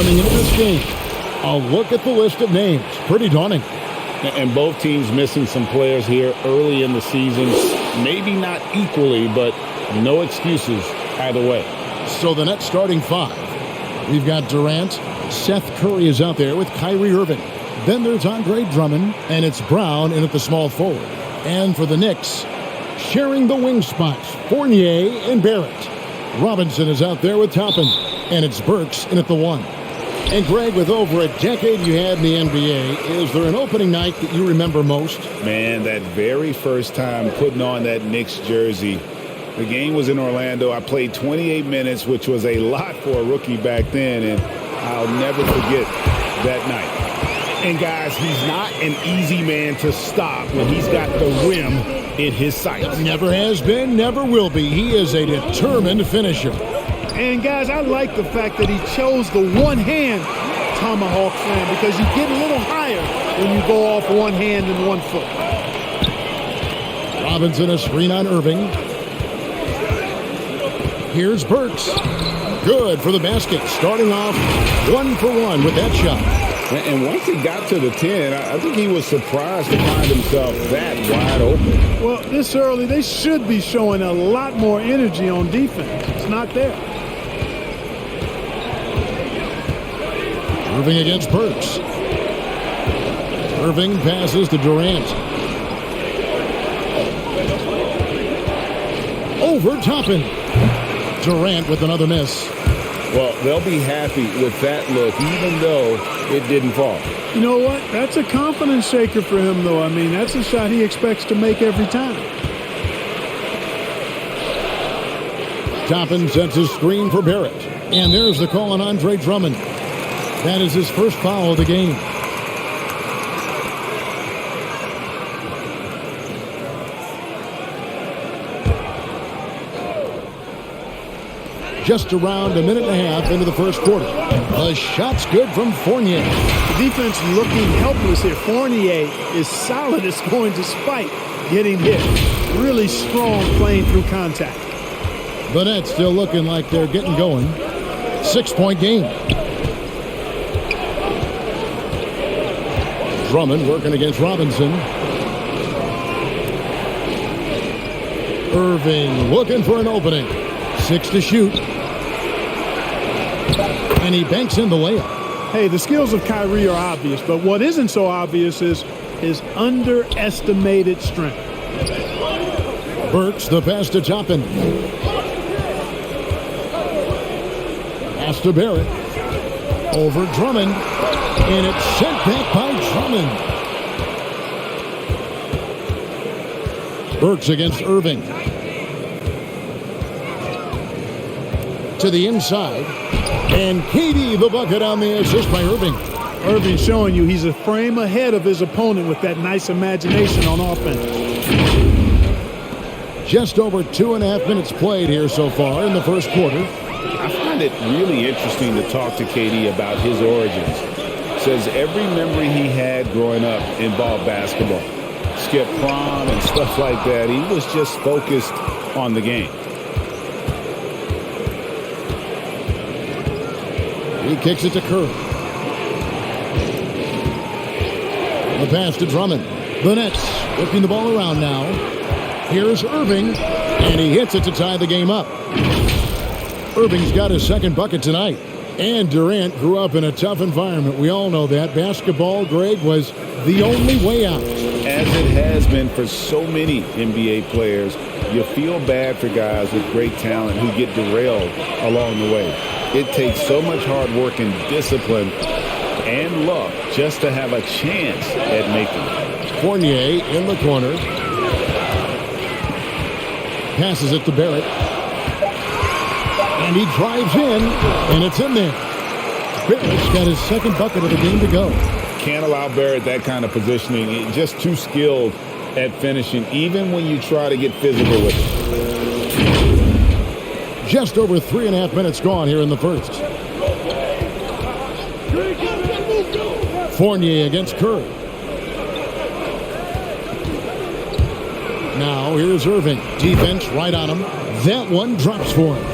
coming into this game. A look at the list of names. Pretty daunting. And both teams missing some players here early in the season. Maybe not equally, but no excuses either way. So the Nets starting five. We've got Durant. Seth Curry is out there with Kyrie Irving. Then there's Andre Drummond, and it's Brown in at the small forward. And for the Knicks, sharing the wing spots, Fournier and Barrett. Robinson is out there with Toppin, and it's Burks in at the one. And Greg, with over a decade you had in the NBA, is there an opening night that you remember most? Man, that very first time putting on that Knicks jersey. The game was in Orlando. I played 28 minutes, which was a lot for a rookie back then, and I'll never forget that night. And, guys, he's not an easy man to stop when he's got the rim in his sights. Never has been, never will be. He is a determined finisher. And, guys, I like the fact that he chose the one-hand tomahawk slam because you get a little higher when you go off one hand and 1 foot. Robinson a screen on Irving. Here's Burks. Good for the basket. Starting off 1 for 1 with that shot. And once he got to the 10, I think he was surprised to find himself that wide open. Well, this early, they should be showing a lot more energy on defense. It's not there. Irving against Burks. Irving passes to Durant. Over Toppin. Durant with another miss. Well, they'll be happy with that look, even though it didn't fall. You know what? That's a confidence shaker for him, though. I mean, that's a shot he expects to make every time. Toppin sets his screen for Barrett. And there's the call on Andre Drummond. That is his first foul of the game. Just around a minute and a half into the first quarter. The shot's good from Fournier. The defense looking helpless here. Fournier is solid as going despite getting hit. Really strong playing through contact. The Nets still looking like they're getting going. 6-point game. Drummond working against Robinson. Irving looking for an opening. 6 to shoot. And he banks in the layup. Hey, the skills of Kyrie are obvious, but what isn't so obvious is his underestimated strength. Burks, the pass to Toppin. Pass to Barrett. Over Drummond. And it's sent back by Drummond. Burks against Irving. To the inside. And KD the bucket on the assist by Irving. Irving showing you he's a frame ahead of his opponent with that nice imagination on offense. Just over 2.5 minutes played here so far in the first quarter. I find it really interesting to talk to KD about his origins. Says every memory he had growing up involved basketball. Skip prom and stuff like that. He was just focused on the game. He kicks it to Curry. The pass to Drummond. The Nets working the ball around now. Here's Irving, and he hits it to tie the game up. Irving's got his second bucket tonight. And Durant grew up in a tough environment. We all know that. Basketball, Greg, was the only way out. As it has been for so many NBA players, you feel bad for guys with great talent who get derailed along the way. It takes so much hard work and discipline and luck just to have a chance at making it. Fournier in the corner. Passes it to Barrett. And he drives in, and it's in there. Barrett's got his second bucket of the game to go. Can't allow Barrett that kind of positioning. He's just too skilled at finishing, even when you try to get physical with it. Just over 3.5 minutes gone here in the first. Fournier against Curry. Now here's Irving. Defense right on him. That one drops for him.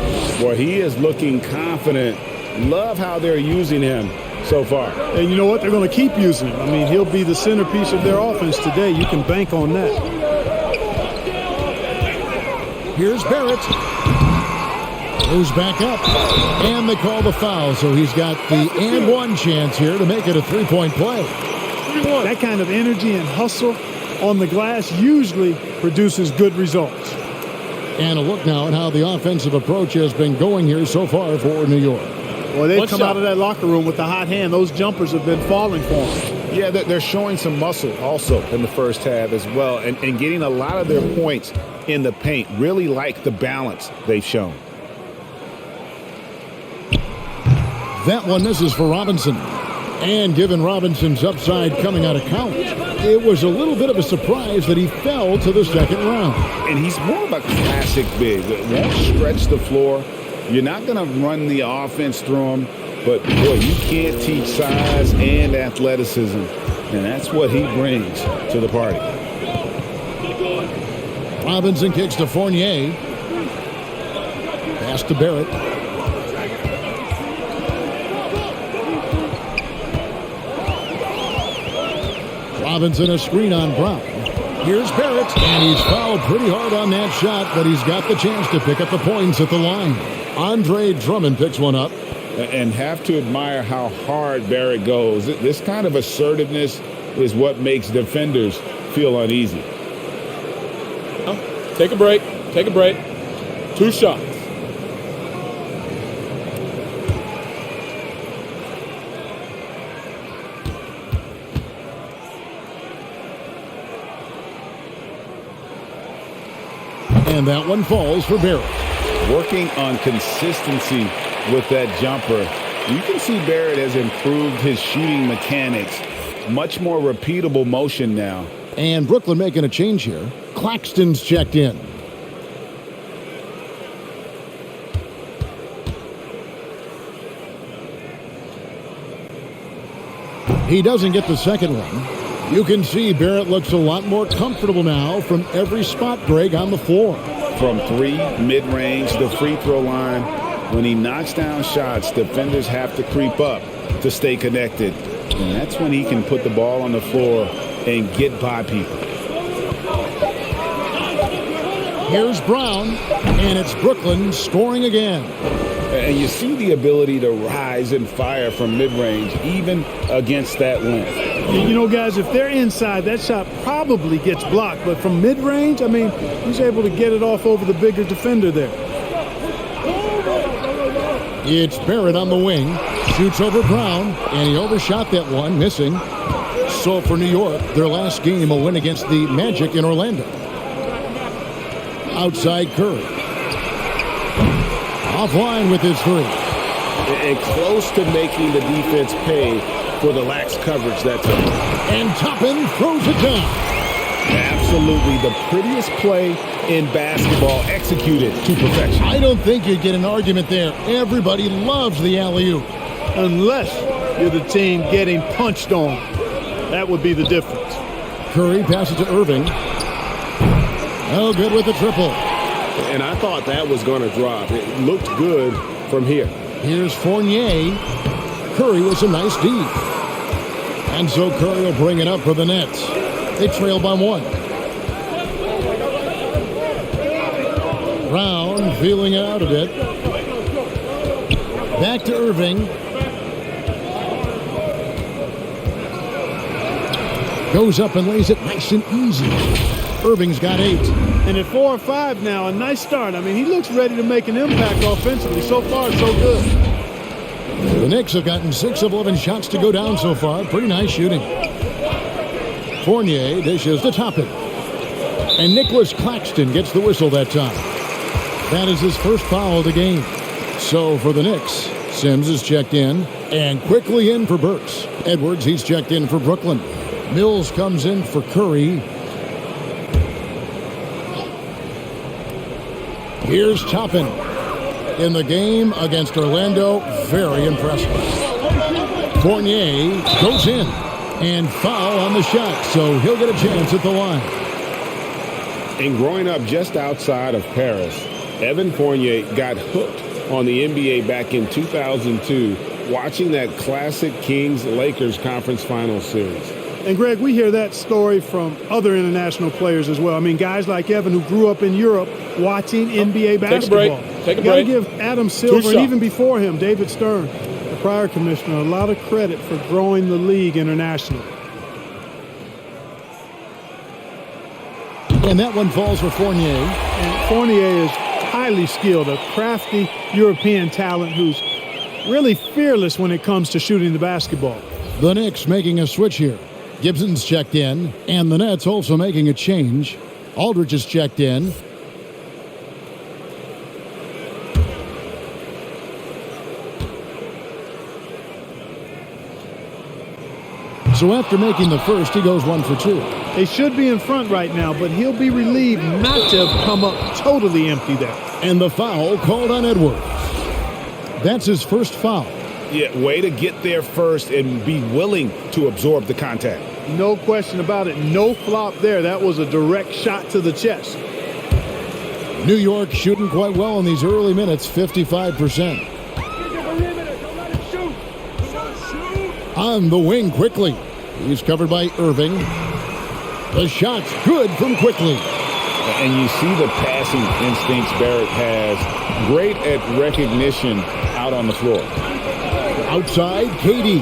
Boy, he is looking confident Love how they're using him so far. And you know what? They're going to keep using him. I mean, he'll be the centerpiece of their offense today. You can bank on that. Here's Barrett. Goes back up. And they call the foul, so he's got the and one chance here to make it a three-point play. That kind of energy and hustle on the glass usually produces good results. And a look now at how the offensive approach has been going here so far for New York. Well, they've come out of that locker room with the hot hand. Those jumpers have been falling for them. Yeah, they're showing some muscle also in the first half as well, and getting a lot of their points in the paint. Really like the balance they've shown. That one misses for Robinson. And given Robinson's upside coming out of college, it was a little bit of a surprise that he fell to the second round. And he's more of a classic big. Won't stretch the floor. You're not going to run the offense through him. But, boy, you can't teach size and athleticism. And that's what he brings to the party. Robinson kicks to Fournier. Pass to Barrett. Robinson a screen on Brown. Here's Barrett, and he's fouled pretty hard on that shot, but he's got the chance to pick up the points at the line. Andre Drummond picks one up. And have to admire how hard Barrett goes. This kind of assertiveness is what makes defenders feel uneasy. Take a break. Take a break. 2 shots. And that one falls for Barrett. Working on consistency with that jumper. You can see Barrett has improved his shooting mechanics. Much more repeatable motion now. And Brooklyn making a change here. Claxton's checked in. He doesn't get the second one. You can see Barrett looks a lot more comfortable now from every spot, Greg, on the floor. From 3, mid-range, the free throw line. When he knocks down shots, defenders have to creep up to stay connected. And that's when he can put the ball on the floor and get by people. Here's Brown, and it's Brooklyn scoring again. And you see the ability to rise and fire from mid-range, even against that length. You know, guys, if they're inside, that shot probably gets blocked. But from mid-range, I mean, he's able to get it off over the bigger defender there. It's Barrett on the wing. Shoots over Brown, and he overshot that one, missing. So for New York, their last game, a win against the Magic in Orlando. Outside Curry. Offline with his three. And close to making the defense pay for the lax coverage that time. And Toppin throws it down. Absolutely the prettiest play in basketball, executed to perfection. I don't think you'd get an argument there. Everybody loves the alley-oop. Unless you're the team getting punched on. That would be the difference. Curry passes to Irving. No good with the triple. And I thought that was going to drop. It looked good from here. Here's Fournier. Curry with some nice D. And so Curry will bring it up for the Nets. They trail by 1. Brown feeling it out a bit. Back to Irving. Goes up and lays it nice and easy. Irving's got 8. And at 4 or 5 now, a nice start. I mean, he looks ready to make an impact offensively. So far, so good. The Knicks have gotten 6 of 11 shots to go down so far. Pretty nice shooting. Fournier dishes to Toppin. And Nicholas Claxton gets the whistle that time. That is his first foul of the game. So for the Knicks, Sims is checked in. And quickly in for Burks. Edwards, he's checked in for Brooklyn. Mills comes in for Curry. Here's Toppin. In the game against Orlando, very impressive. Fournier goes in. And foul on the shot, so he'll get a chance at the line. And growing up just outside of Paris, Evan Fournier got hooked on the NBA back in 2002, watching that classic Kings-Lakers conference finals series. And, Greg, we hear that story from other international players as well. I mean, guys like Evan who grew up in Europe watching NBA basketball. Take a break. Got to give Adam Silver, and even before him, David Stern, the prior commissioner, a lot of credit for growing the league internationally. And that one falls for Fournier. And Fournier is highly skilled, a crafty European talent who's really fearless when it comes to shooting the basketball. The Knicks making a switch here. Gibson's checked in, and the Nets also making a change. Aldridge is checked in. So after making the first, he goes 1 for 2. They should be in front right now, but he'll be relieved not to have come up totally empty there. And the foul called on Edwards. That's his first foul. Yeah, way to get there first and be willing to absorb the contact. No question about it. No flop there. That was a direct shot to the chest. New York shooting quite well in these early minutes, 55%. On the wing quickly. He's covered by Irving. The shot's good from quickly. And you see the passing instincts Barrett has. Great at recognition out on the floor. Outside, KD.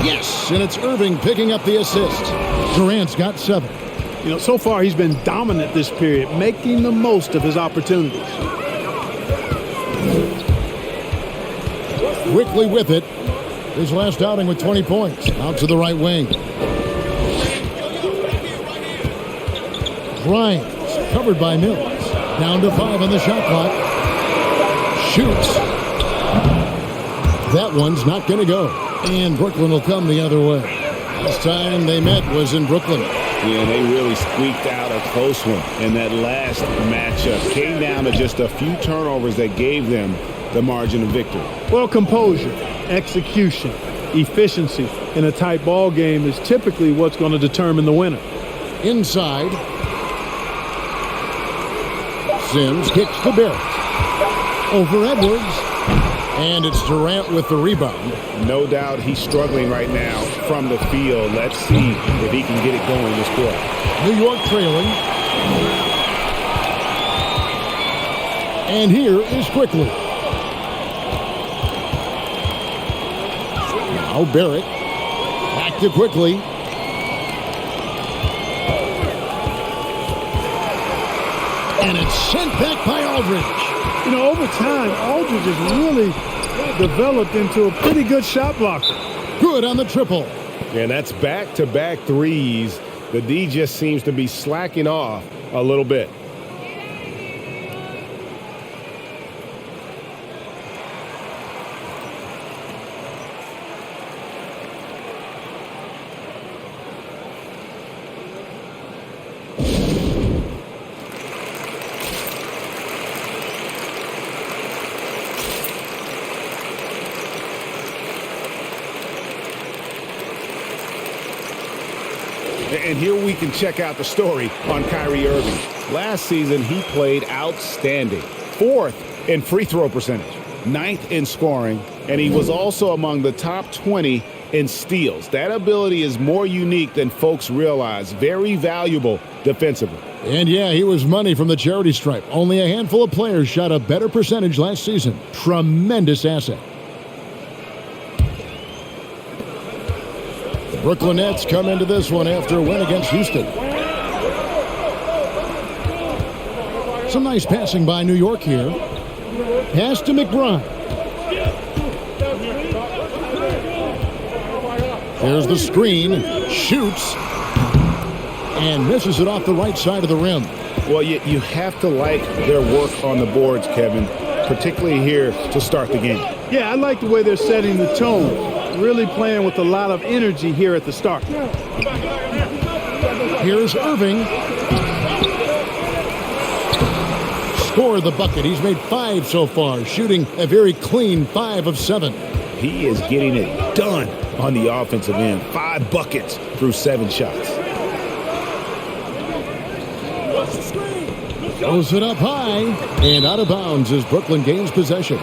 Yes, and it's Irving picking up the assist. Durant's got 7. You know, so far he's been dominant this period, making the most of his opportunities. Quickly with it. His last outing with 20 points. Out to the right wing. Grimes, covered by Mills. Down to 5 on the shot clock. Shoots. That one's not going to go. And Brooklyn will come the other way. Last time they met was in Brooklyn. Yeah, they really squeaked out a close one in that last matchup. Came down to just a few turnovers that gave them the margin of victory. Well, composure, execution, efficiency in a tight ball game is typically what's going to determine the winner. Inside. Sims kicks to Barrett. Over Edwards. And it's Durant with the rebound. No doubt he's struggling right now from the field. Let's see if he can get it going this quarter. New York trailing. And here is quickly. Now Barrett. Back to quickly. And it's sent back by Aldridge. You know, over time, Aldridge has really developed into a pretty good shot blocker. Good on the triple. And that's back-to-back threes. The D just seems to be slacking off a little bit. And here we can check out the story on Kyrie Irving. Last season, he played outstanding. 4th in free throw percentage, 9th in scoring, and he was also among the top 20 in steals. That ability is more unique than folks realize. Very valuable defensively. And yeah, he was money from the charity stripe. Only a handful of players shot a better percentage last season. Tremendous asset. Brooklyn Nets come into this one after a win against Houston. Some nice passing by New York here. Pass to McBride. There's the screen. Shoots. And misses it off the right side of the rim. Well, you have to like their work on the boards, Kevin, particularly here to start the game. Yeah, I like the way they're setting the tone. Really playing with a lot of energy here at the start. Here's Irving. Scored the bucket. He's made 5 so far, shooting a very clean 5 of 7. He is getting it done on the offensive end. 5 buckets through 7 shots. Throws it up high, and out of bounds as Brooklyn gains possession.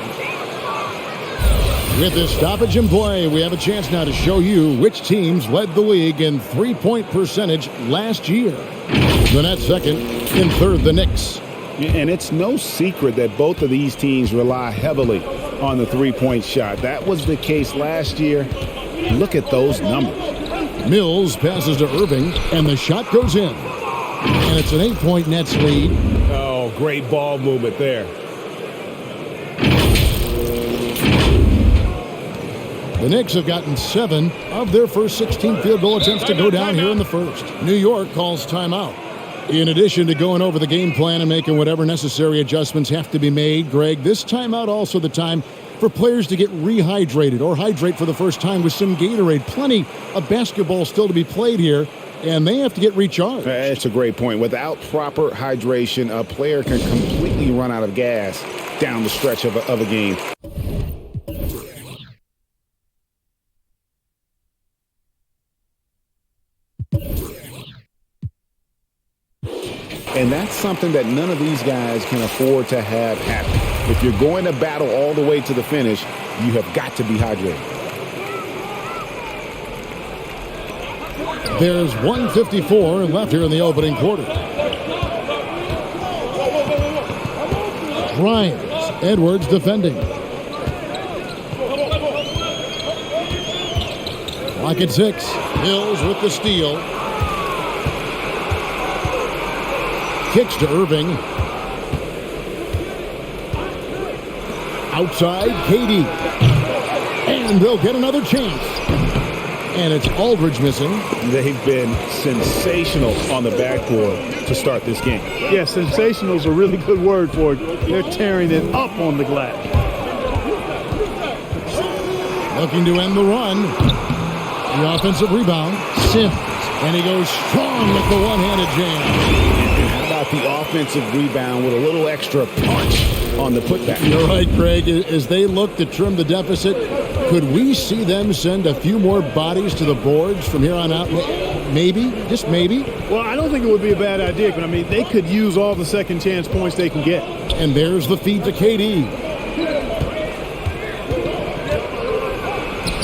With this stoppage in play, we have a chance now to show you which teams led the league in three-point percentage last year. The Nets second, in third, the Knicks. And it's no secret that both of these teams rely heavily on the three-point shot. That was the case last year. Look at those numbers. Mills passes to Irving, and the shot goes in. And it's an 8-point Nets lead. Oh, great ball movement there. The Knicks have gotten 7 of their first 16 field goal attempts to go down here in the first. New York calls timeout. In addition to going over the game plan and making whatever necessary adjustments have to be made, Greg, this timeout also the time for players to get rehydrated or hydrate for the first time with some Gatorade. Plenty of basketball still to be played here, and they have to get recharged. That's a great point. Without proper hydration, a player can completely run out of gas down the stretch of a game. And that's something that none of these guys can afford to have happen. If you're going to battle all the way to the finish, you have got to be hydrated. There's 1:54 left here in the opening quarter. Grimes, Edwards defending. Clock at 6. Mills with the steal. Kicks to Irving. Outside, KD. And they'll get another chance. And it's Aldridge missing. They've been sensational on the backboard to start this game. Yeah, sensational is a really good word for it. They're tearing it up on the glass. Looking to end the run. The offensive rebound. Sims. And he goes strong with the one-handed jam. The offensive rebound with a little extra punch on the putback. You're right, Craig. As they look to trim the deficit, could we see them send a few more bodies to the boards from here on out? Maybe, just maybe. Well, I don't think it would be a bad idea, but I mean, they could use all the second chance points they can get. And there's the feed to KD.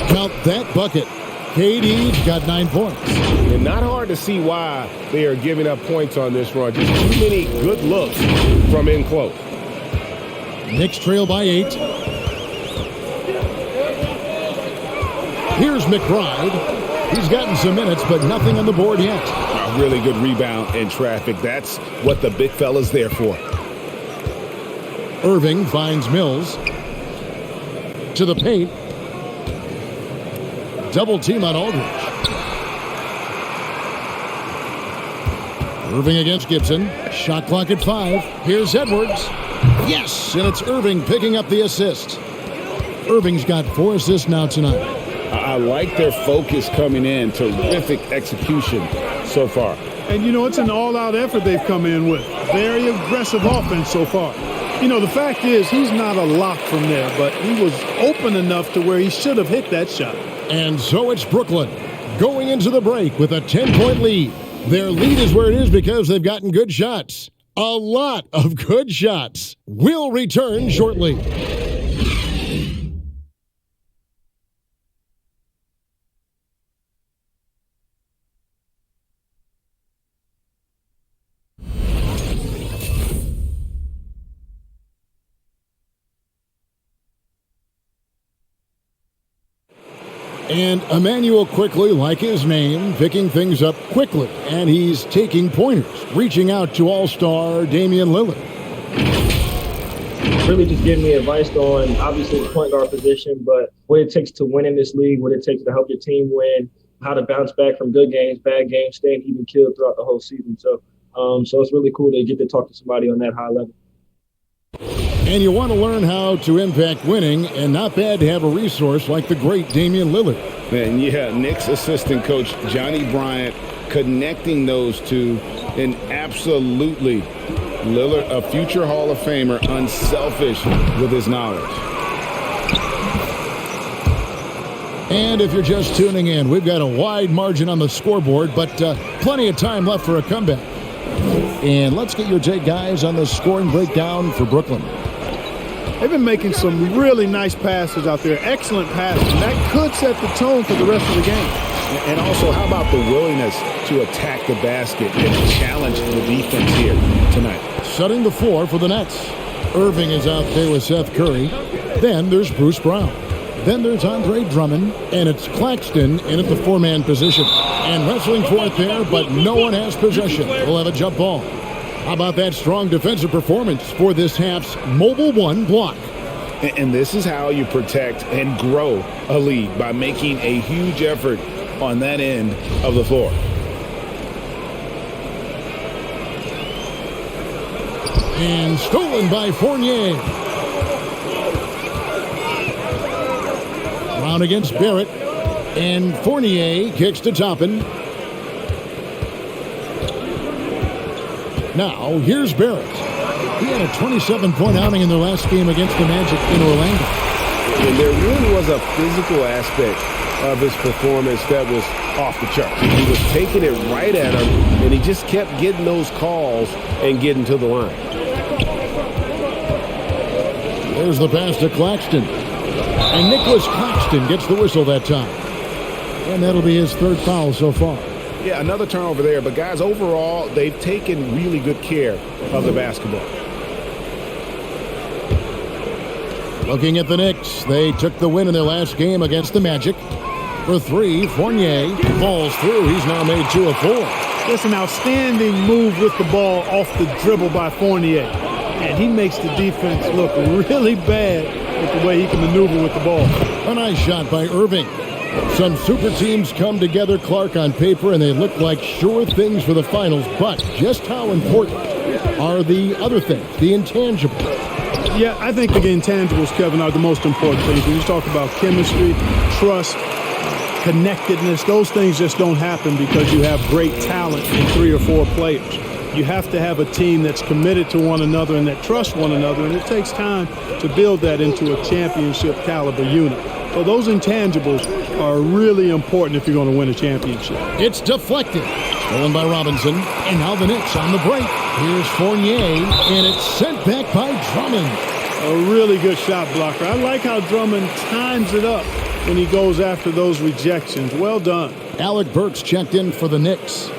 Count that bucket. KD's got 9 points. And not hard to see why they are giving up points on this run. Just too many good looks from in close. Knicks trail by 8. Here's McBride. He's gotten some minutes, but nothing on the board yet. A really good rebound in traffic. That's what the big fella's there for. Irving finds Mills. To the paint. Double team on Aldridge. Irving against Gibson. Shot clock at 5. Here's Edwards. Yes, and it's Irving picking up the assist. Irving's got 4 assists now tonight. I like their focus coming in. Terrific execution so far. And, you know, it's an all-out effort they've come in with. Very aggressive offense so far. You know, the fact is he's not a lock from there, but he was open enough to where he should have hit that shot. And so it's Brooklyn going into the break with a 10-point lead. Their lead is where it is because they've gotten good shots. A lot of good shots. We'll return shortly. And Emmanuel quickly, like his name, picking things up quickly. And he's taking pointers, reaching out to all-star Damian Lillard. Really just giving me advice on, obviously, the point guard position, but what it takes to win in this league, what it takes to help your team win, how to bounce back from good games, bad games, staying even killed throughout the whole season. So it's really cool to get to talk to somebody on that high level. And you want to learn how to impact winning, and not bad to have a resource like the great Damian Lillard. And yeah, Knicks assistant coach Johnny Bryant connecting those two, and absolutely Lillard, a future Hall of Famer, unselfish with his knowledge. And if you're just tuning in, we've got a wide margin on the scoreboard, but plenty of time left for a comeback. And let's get your take, guys, on the scoring breakdown for Brooklyn. They've been making some really nice passes out there, excellent passes. And that could set the tone for the rest of the game. And also, how about the willingness to attack the basket and challenge the defense here tonight? Setting the floor for the Nets. Irving is out there with Seth Curry. Then there's Bruce Brown. Then there's Andre Drummond, and it's Claxton in at the four-man position. And wrestling for it there, but no one has possession. We'll have a jump ball. How about that strong defensive performance for this half's Mobile One block? And this is how you protect and grow a lead, by making a huge effort on that end of the floor. And stolen by Fournier. Brown against Barrett. And Fournier kicks to Toppin. Now, here's Barrett. He had a 27-point outing in their last game against the Magic in Orlando. And there really was a physical aspect of his performance that was off the charts. He was taking it right at him, and he just kept getting those calls and getting to the line. There's the pass to Claxton. And Nicholas Claxton gets the whistle that time. And that'll be his third foul so far. Yeah, another turnover there. But, guys, overall, they've taken really good care of the basketball. Looking at the Knicks, they took the win in their last game against the Magic. For three, Fournier falls through. He's now made 2 of 4. That's an outstanding move with the ball off the dribble by Fournier. And he makes the defense look really bad with the way he can maneuver with the ball. A nice shot by Irving. Some super teams come together, Clark, on paper, and they look like sure things for the finals. But just how important are the other things, the intangibles? Yeah, I think the intangibles, Kevin, are the most important things. When you talk about chemistry, trust, connectedness, those things just don't happen because you have great talent in 3 or 4 players. You have to have a team that's committed to one another and that trusts one another, and it takes time to build that into a championship caliber unit. So those intangibles are really important if you're going to win a championship. It's deflected. Stolen by Robinson. And now the Knicks on the break. Here's Fournier, and it's sent back by Drummond. A really good shot blocker. I like how Drummond times it up when he goes after those rejections. Well done. Alec Burks checked in for the Knicks.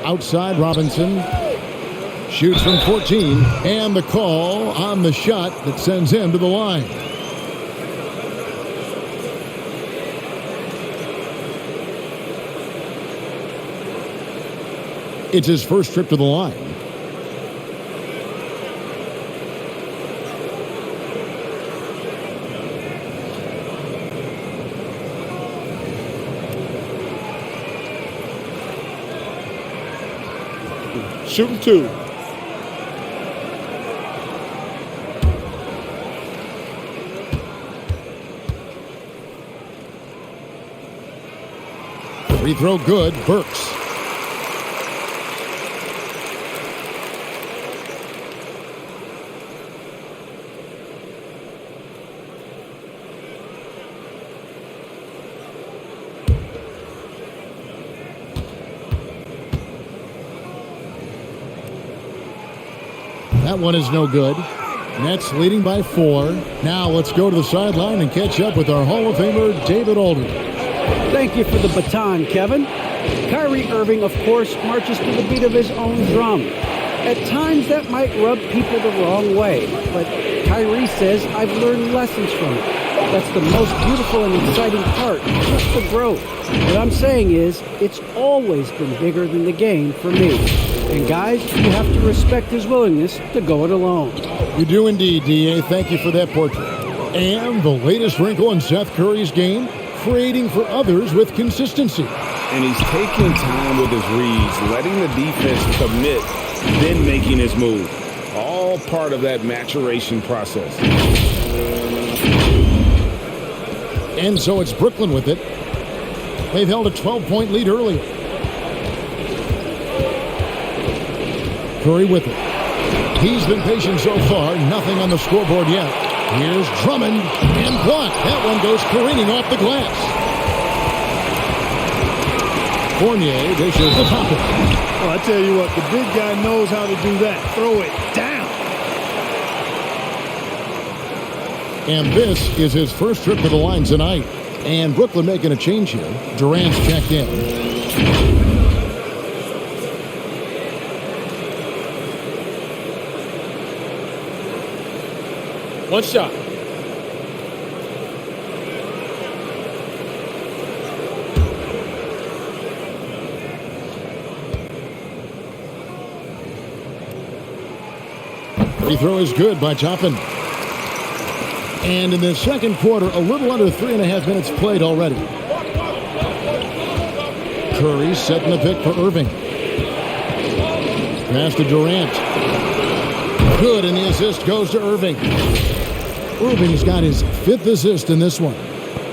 Outside, Robinson shoots from 14, and the call on the shot that sends him to the line. It's his first trip to the line. Shooting 2. Free throw good, Burks. That one is no good. Nets leading by 4. Now let's go to the sideline and catch up with our Hall of Famer, David Aldridge. Thank you for the baton, Kevin. Kyrie Irving, of course, marches to the beat of his own drum. At times, that might rub people the wrong way, but Kyrie says, I've learned lessons from it. That's the most beautiful and exciting part, just the growth. What I'm saying is, it's always been bigger than the game for me. And guys, you have to respect his willingness to go it alone. You do indeed, D.A. Thank you for that portrait. And the latest wrinkle in Seth Curry's game, creating for others with consistency. And he's taking time with his reads, letting the defense commit, then making his move. All part of that maturation process. And so it's Brooklyn with it. They've held a 12-point lead earlier. Curry with it. He's been patient so far. Nothing on the scoreboard yet. Here's Drummond and blocked. That one goes careening off the glass. Fournier dishes the top. Well, I tell you what, the big guy knows how to do that. Throw it down. And this is his first trip to the line tonight. And Brooklyn making a change here. Durant's checked in. One shot. Free throw is good by Toppin. And in the second quarter, a little under 3.5 minutes played already. Curry setting the pick for Irving. Pass to Durant. Good, and the assist goes to Irving. Irving's got his 5th assist in this one.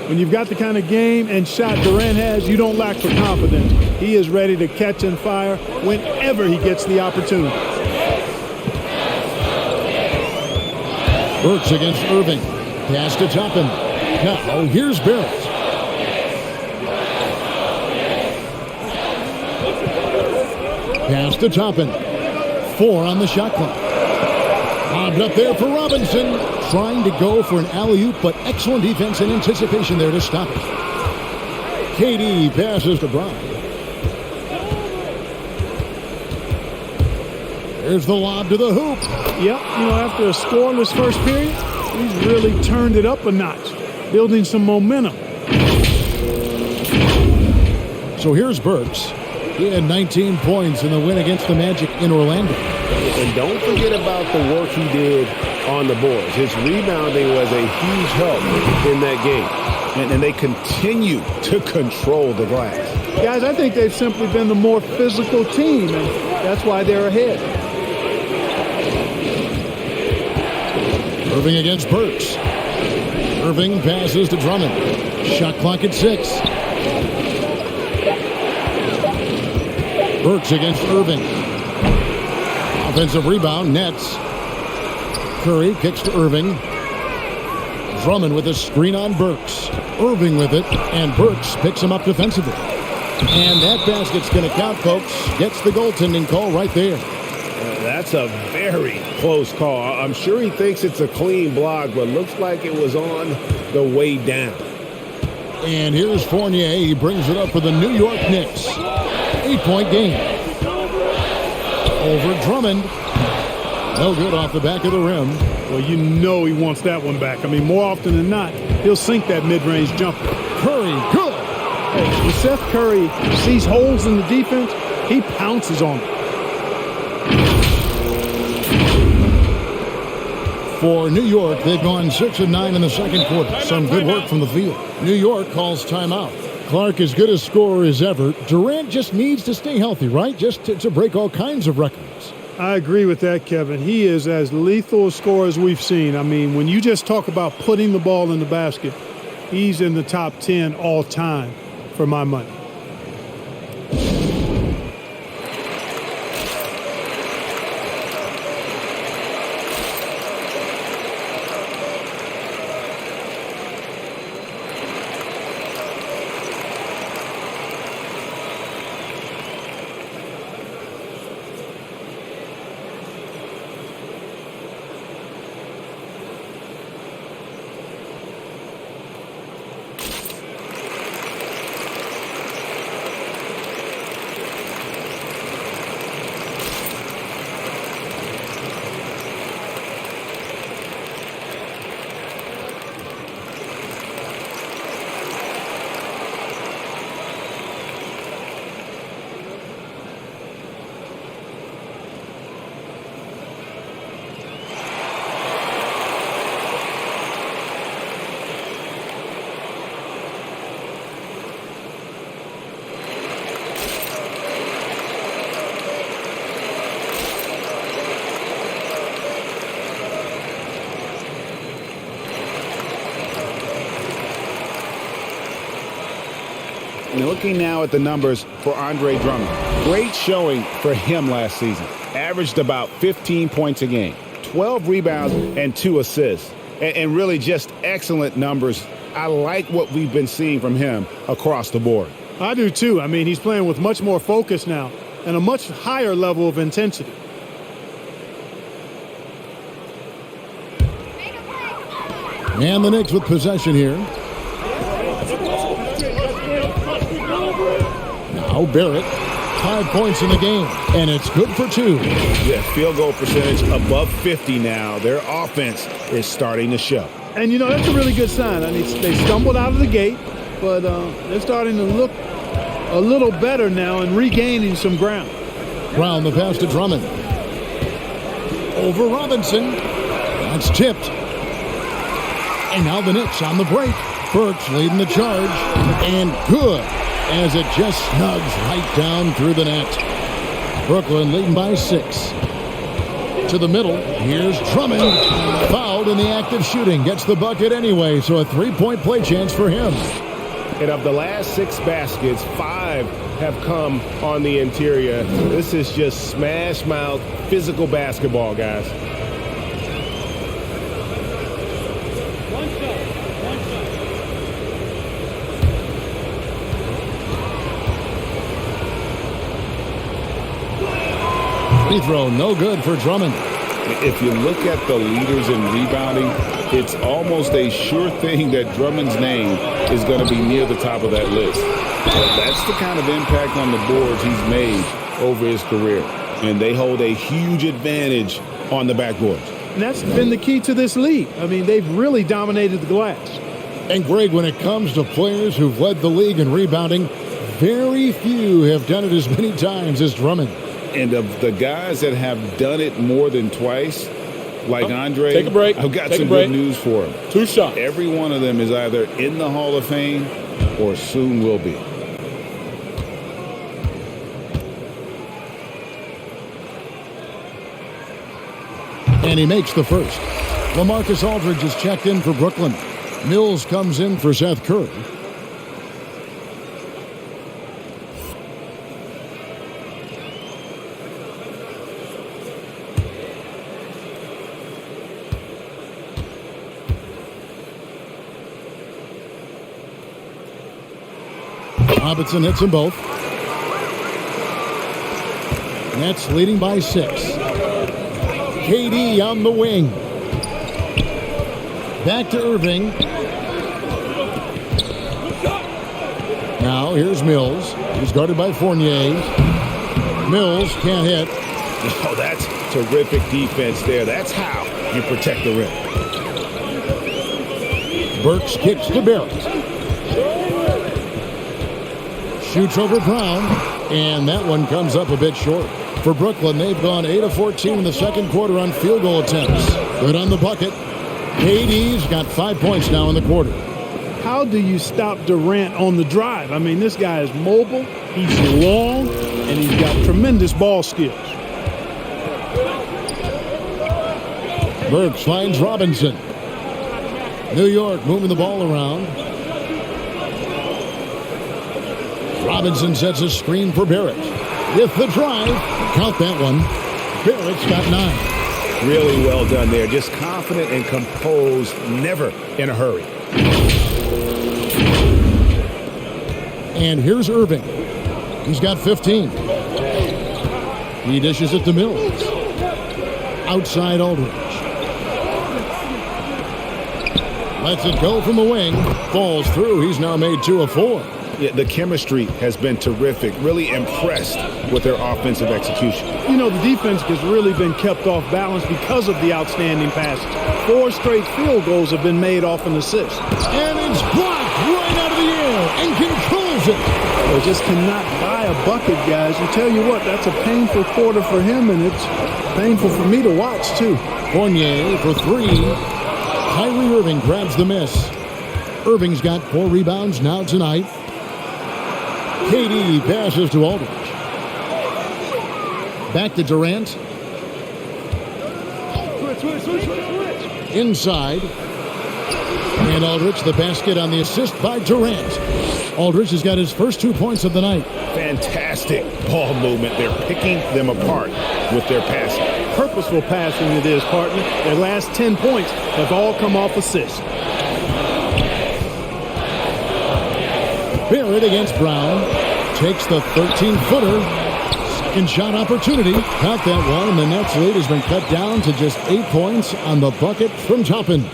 When you've got the kind of game and shot Durant has, you don't lack for confidence. He is ready to catch and fire whenever he gets the opportunity. Burks against Irving. Pass to Toppin. Now, here's Barrett. Pass to Toppin. 4 on the shot clock. Lobbed up there for Robinson. Trying to go for an alley-oop, but excellent defense and anticipation there to stop it. KD passes to Brown. There's the lob to the hoop. Yep, after a scoreless first period, he's really turned it up a notch, building some momentum. So here's Burks. He had 19 points in the win against the Magic in Orlando. And don't forget about the work he did on the boards. His rebounding was a huge help in that game. And they continue to control the glass. Guys, I think they've simply been the more physical team, and that's why they're ahead. Irving against Burks. Irving passes to Drummond. Shot clock at 6. Burks against Irving. Offensive rebound, Nets. Curry kicks to Irving. Drummond with a screen on Burks. Irving with it, and Burks picks him up defensively. And that basket's going to count, folks. Gets the goaltending call right there. That's a very close call. I'm sure he thinks it's a clean block, but looks like it was on the way down. And here's Fournier. He brings it up for the New York Knicks. 8-point game. Over Drummond. No good off the back of the rim. Well, he wants that one back. I mean, more often than not, he'll sink that mid-range jumper. Curry, good. Hey, when Seth Curry sees holes in the defense, he pounces on them. For New York, they've gone 6 of 9 in the second quarter. Some good work from the field. New York calls timeout. Clark as good a scorer as ever. Durant just needs to stay healthy, right? Just to break all kinds of records. I agree with that, Kevin. He is as lethal a scorer as we've seen. I mean, when you just talk about putting the ball in the basket, he's in the top 10 all time for my money. Looking now at the numbers for Andre Drummond. Great showing for him last season. Averaged about 15 points a game, 12 rebounds, and 2 assists. And really just excellent numbers. I like what we've been seeing from him across the board. I do too. I mean, he's playing with much more focus now and a much higher level of intensity. And the Knicks with possession here. Now Barrett, 5 points in the game, and it's good for 2. Yeah, field goal percentage above 50 now. Their offense is starting to show. And, you know, that's a really good sign. I mean, they stumbled out of the gate, but they're starting to look a little better now and regaining some ground. Brown the pass to Drummond. Over Robinson. That's tipped. And now the Knicks on the break. Burks leading the charge. And good, as it just snugs right down through the net. Brooklyn leading by 6. To the middle. Here's Drummond. Fouled in the act of shooting. Gets the bucket anyway, so a 3-point play chance for him. And of the last 6 baskets, 5 have come on the interior. This is just smash mouth physical basketball, guys. Free throw, no good for Drummond. If you look at the leaders in rebounding, it's almost a sure thing that Drummond's name is going to be near the top of that list. But that's the kind of impact on the boards he's made over his career. And they hold a huge advantage on the backboard. And that's been the key to this league. I mean, they've really dominated the glass. And Greg, when it comes to players who've led the league in rebounding, very few have done it as many times as Drummond. And of the guys that have done it more than twice, like Andre, take a break. I've got Take some a break. good news for him. 2 shots. Every one of them is either in the Hall of Fame or soon will be. And he makes the first. LaMarcus Aldridge is checked in for Brooklyn. Mills comes in for Seth Curry. Robinson hits them both. Nets leading by 6. KD on the wing. Back to Irving. Now here's Mills. He's guarded by Fournier. Mills can't hit. Oh, that's terrific defense there. That's how you protect the rim. Burks kicks to Barrett. Shoots over Brown, and that one comes up a bit short. For Brooklyn, they've gone 8 of 14 in the second quarter on field goal attempts. Good on the bucket. KD's got 5 points now in the quarter. How do you stop Durant on the drive? I mean, this guy is mobile, he's long, and he's got tremendous ball skills. Burks finds Robinson. New York moving the ball around. Robinson sets a screen for Barrett. With the drive, count that one. Barrett's got 9. Really well done there. Just confident and composed, never in a hurry. And here's Irving. He's got 15. He dishes it to Mills. Outside Aldridge. Lets it go from the wing. Falls through. He's now made 2 of 4. Yeah, the chemistry has been terrific. Really impressed with their offensive execution. You know, the defense has really been kept off balance because of the outstanding passes. 4 straight field goals have been made off an assist. And it's blocked right out of the air and controls it. They just cannot buy a bucket, guys. I tell you what, that's a painful quarter for him, and it's painful for me to watch, too. Fournier for 3. Kyrie Irving grabs the miss. Irving's got 4 rebounds now tonight. KD passes to Aldridge. Back to Durant. Inside. And Aldridge, the basket on the assist by Durant. Aldridge has got his first 2 points of the night. Fantastic ball movement. They're picking them apart with their passing. Purposeful passing it is, partner. Their last 10 points have all come off assists. Barrett against Brown. Takes the 13-footer. Second shot opportunity. Got that one, and the Nets lead has been cut down to just 8 points on the bucket from Toppin.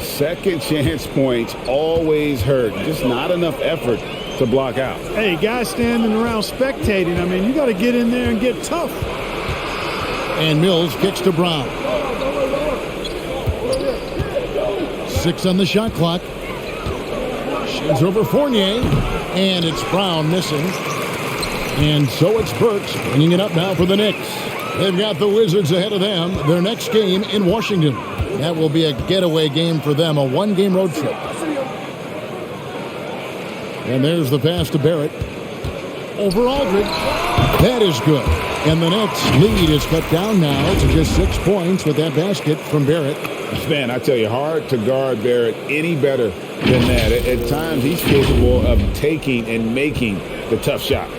Second chance points always hurt. Just not enough effort to block out. Hey, guys standing around spectating, I mean, you got to get in there and get tough. And Mills kicks to Brown. 6 on the shot clock. Shins over Fournier. And it's Brown missing. And so it's Burks bringing it up now for the Knicks. They've got the Wizards ahead of them. Their next game in Washington. That will be a getaway game for them, a one-game road trip. And there's the pass to Barrett. Over Aldridge. That is good. And the Nets lead is cut down now to just 6 points with that basket from Barrett. Man, I tell you, hard to guard Barrett any better than that. At times, he's capable of taking and making the tough shot.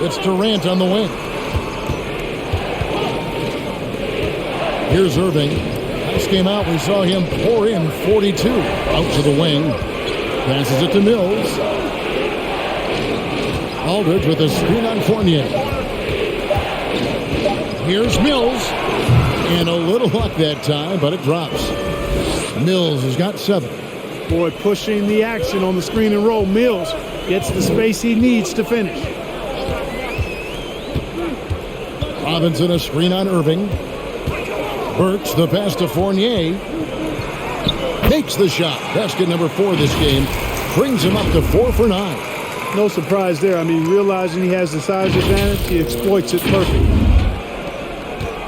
It's Durant on the wing. Here's Irving. Last game out, we saw him pour in 42. Out to the wing. Passes it to Mills. Aldridge with a screen on Fournier. Here's Mills. And a little luck that time, but it drops. Mills has got 7. Boy, pushing the action on the screen and roll. Mills gets the space he needs to finish. Robinson a screen on Irving. Burks the pass to Fournier. Makes the shot. Basket number 4 this game. Brings him up to 4 for 9. No surprise there. I mean, realizing he has the size advantage, he exploits it perfectly.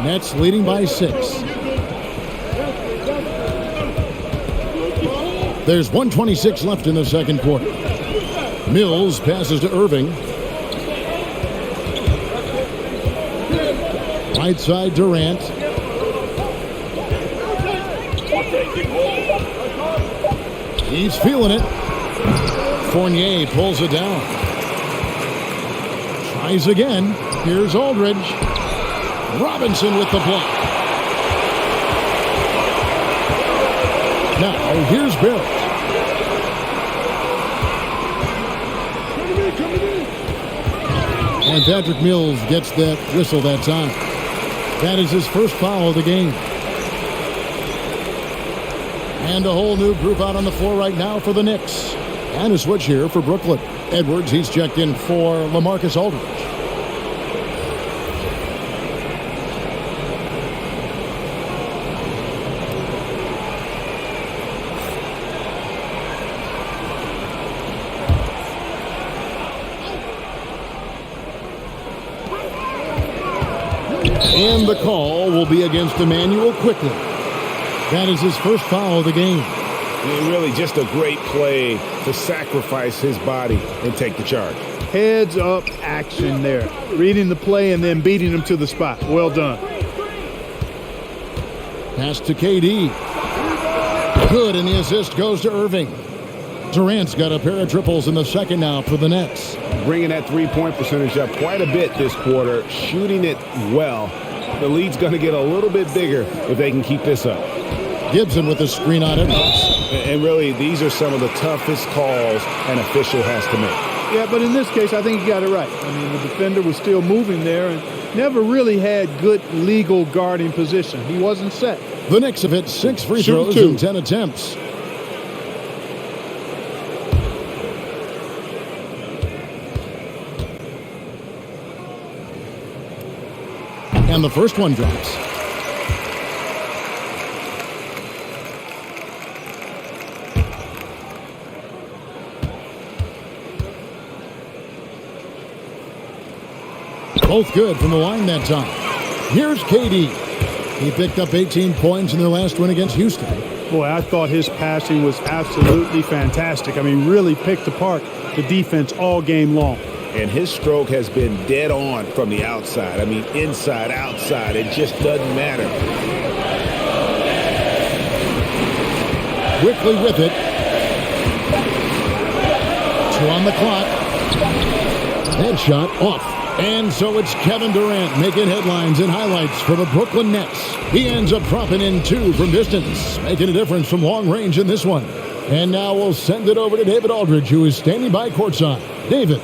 Nets leading by 6. There's 1:26 left in the second quarter. Mills passes to Irving. Right side Durant. He's feeling it. Fournier pulls it down. Tries again. Here's Aldridge. Robinson with the block. Now, here's Barrett. And Patrick Mills gets that whistle that time. That is his first foul of the game. And a whole new group out on the floor right now for the Knicks. And a switch here for Brooklyn. Edwards, he's checked in for LaMarcus Aldridge. And the call will be against Emmanuel Quickly. That is his first foul of the game. And really just a great play to sacrifice his body and take the charge. Heads up action there. Reading the play and then beating him to the spot. Well done. Pass to KD. Good, and the assist goes to Irving. Durant's got a pair of triples in the second now for the Nets. Bringing that three-point percentage up quite a bit this quarter, shooting it well. The lead's going to get a little bit bigger if they can keep this up. Gibson with the screen on Edwards. And really, these are some of the toughest calls an official has to make. Yeah, but in this case, I think he got it right. I mean, the defender was still moving there and never really had good legal guarding position. He wasn't set. The Knicks have hit 6 free throws in 10 attempts. And the first one drops. Both good from the line that time. Here's KD. He picked up 18 points in their last win against Houston. Boy, I thought his passing was absolutely fantastic. I mean, really picked apart the defense all game long. And his stroke has been dead on from the outside. I mean, inside, outside, it just doesn't matter. Quickly with it. 2 on the clock. Headshot off. And so it's Kevin Durant making headlines and highlights for the Brooklyn Nets. He ends up dropping in 2 from distance, making a difference from long range in this one. And now we'll send it over to David Aldridge, who is standing by courtside. David.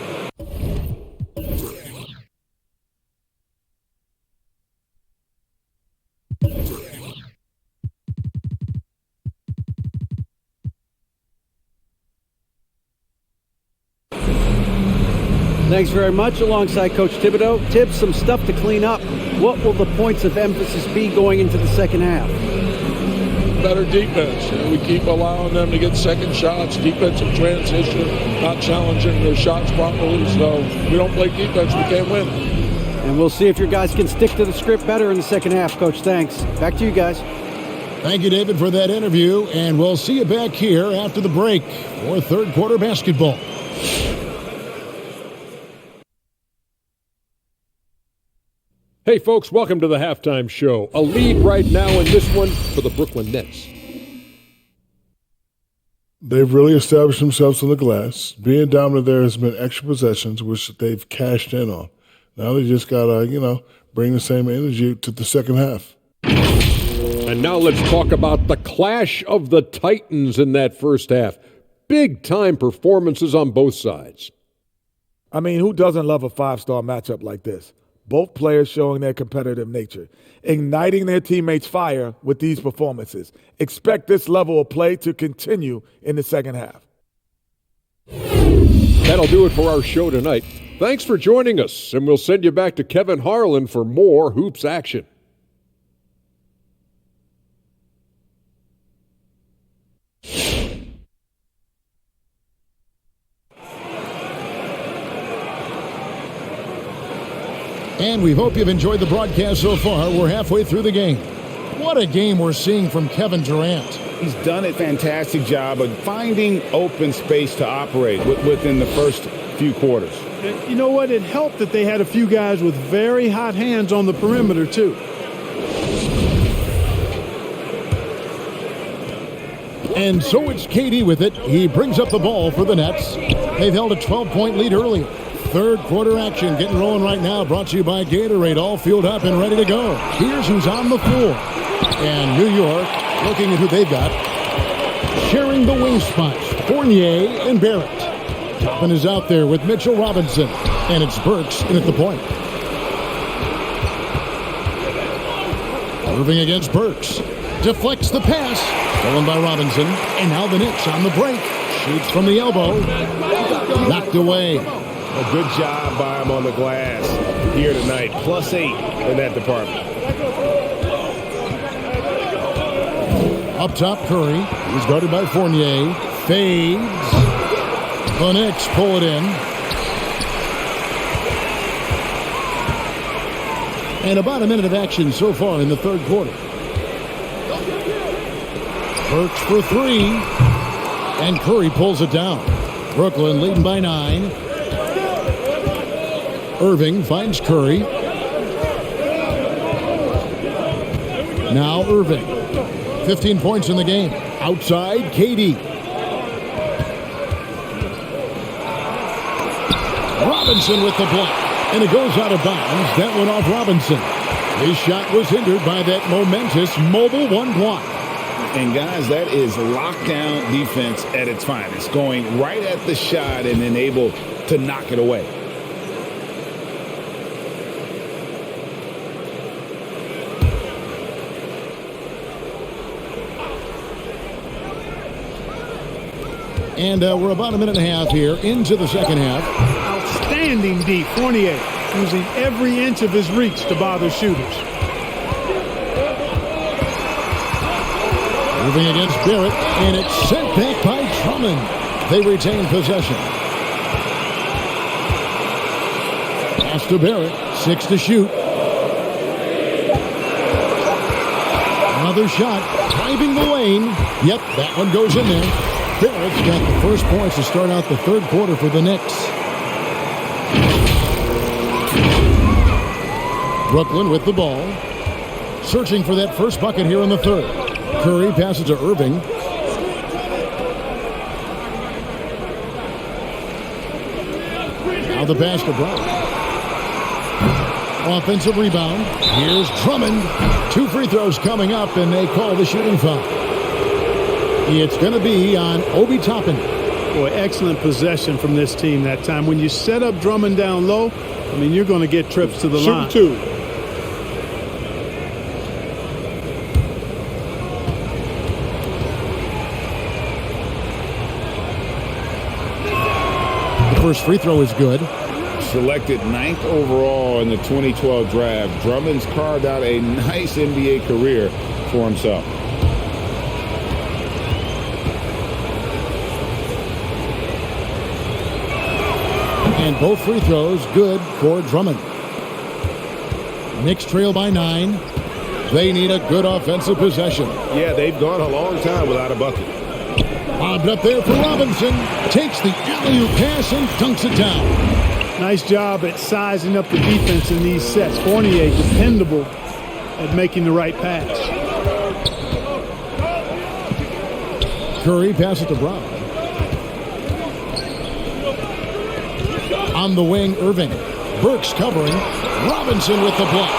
Thanks very much. Alongside Coach Thibodeau, Tibbs, some stuff to clean up. What will the points of emphasis be going into the second half? Better defense. We keep allowing them to get second shots, defensive transition, not challenging their shots properly. So we don't play defense, we can't win. And we'll see if your guys can stick to the script better in the second half, Coach. Thanks. Back to you guys. Thank you, David, for that interview. And we'll see you back here after the break for third quarter basketball. Hey, folks, welcome to the halftime show. A lead right now in this one for the Brooklyn Nets. They've really established themselves on the glass. Being dominant there has been extra possessions, which they've cashed in on. Now they just got to, bring the same energy to the second half. And now let's talk about the clash of the Titans in that first half. Big-time performances on both sides. I mean, who doesn't love a five-star matchup like this? Both players showing their competitive nature, igniting their teammates' fire with these performances. Expect this level of play to continue in the second half. That'll do it for our show tonight. Thanks for joining us, and we'll send you back to Kevin Harlan for more Hoops action. And we hope you've enjoyed the broadcast so far. We're halfway through the game. What a game we're seeing from Kevin Durant. He's done a fantastic job of finding open space to operate within the first few quarters. You know what? It helped that they had a few guys with very hot hands on the perimeter, too. And so it's KD with it. He brings up the ball for the Nets. They've held a 12-point lead early. Third quarter action getting rolling right now, brought to you by Gatorade, all fueled up and ready to go. Here's who's on the floor. And New York, looking at who they've got, sharing the wing spots, Fournier and Barrett. Toppin is out there with Mitchell Robinson, and it's Burks in at the point. Irving against Burks. Deflects the pass, stolen by Robinson, and now the Knicks on the break. Shoots from the elbow, knocked away. A good job by him on the glass here tonight. +8 in that department. Up top, Curry. He's guarded by Fournier. Fades. The Knicks pull it in. And about a minute of action so far in the third quarter. Burks for 3. And Curry pulls it down. Brooklyn leading by 9. Irving finds Curry. Now Irving. 15 points in the game. Outside, KD. Robinson with the block. And it goes out of bounds. That went off Robinson. His shot was hindered by that momentous mobile one block. And guys, that is lockdown defense at its finest. Going right at the shot and then able to knock it away. And we're about a minute and a half here into the second half. Outstanding D, Fournier, using every inch of his reach to bother shooters. Moving against Barrett, and it's sent back by Drummond. They retain possession. Pass to Barrett, 6 to shoot. Another shot, driving the lane. Yep, that one goes in there. Barrett's got the first points to start out the third quarter for the Knicks. Brooklyn with the ball. Searching for that first bucket here in the third. Curry passes to Irving. Now the pass to Brown. Offensive rebound. Here's Drummond. 2 free throws coming up, and they call the shooting foul. It's going to be on Obi Toppin. Boy, excellent possession from this team that time. When you set up Drummond down low, I mean, you're going to get trips to the line. Shoot 2. The first free throw is good. Selected 9th overall in the 2012 draft, Drummond's carved out a nice NBA career for himself. And both free throws good for Drummond. Knicks trail by 9. They need a good offensive possession. Yeah, they've gone a long time without a bucket. Lobbed up there for Robinson. Takes the alley-oop pass and dunks it down. Nice job at sizing up the defense in these sets. Fournier dependable at making the right pass. Curry passes to Brown. On the wing, Irving. Burks covering. Robinson with the block.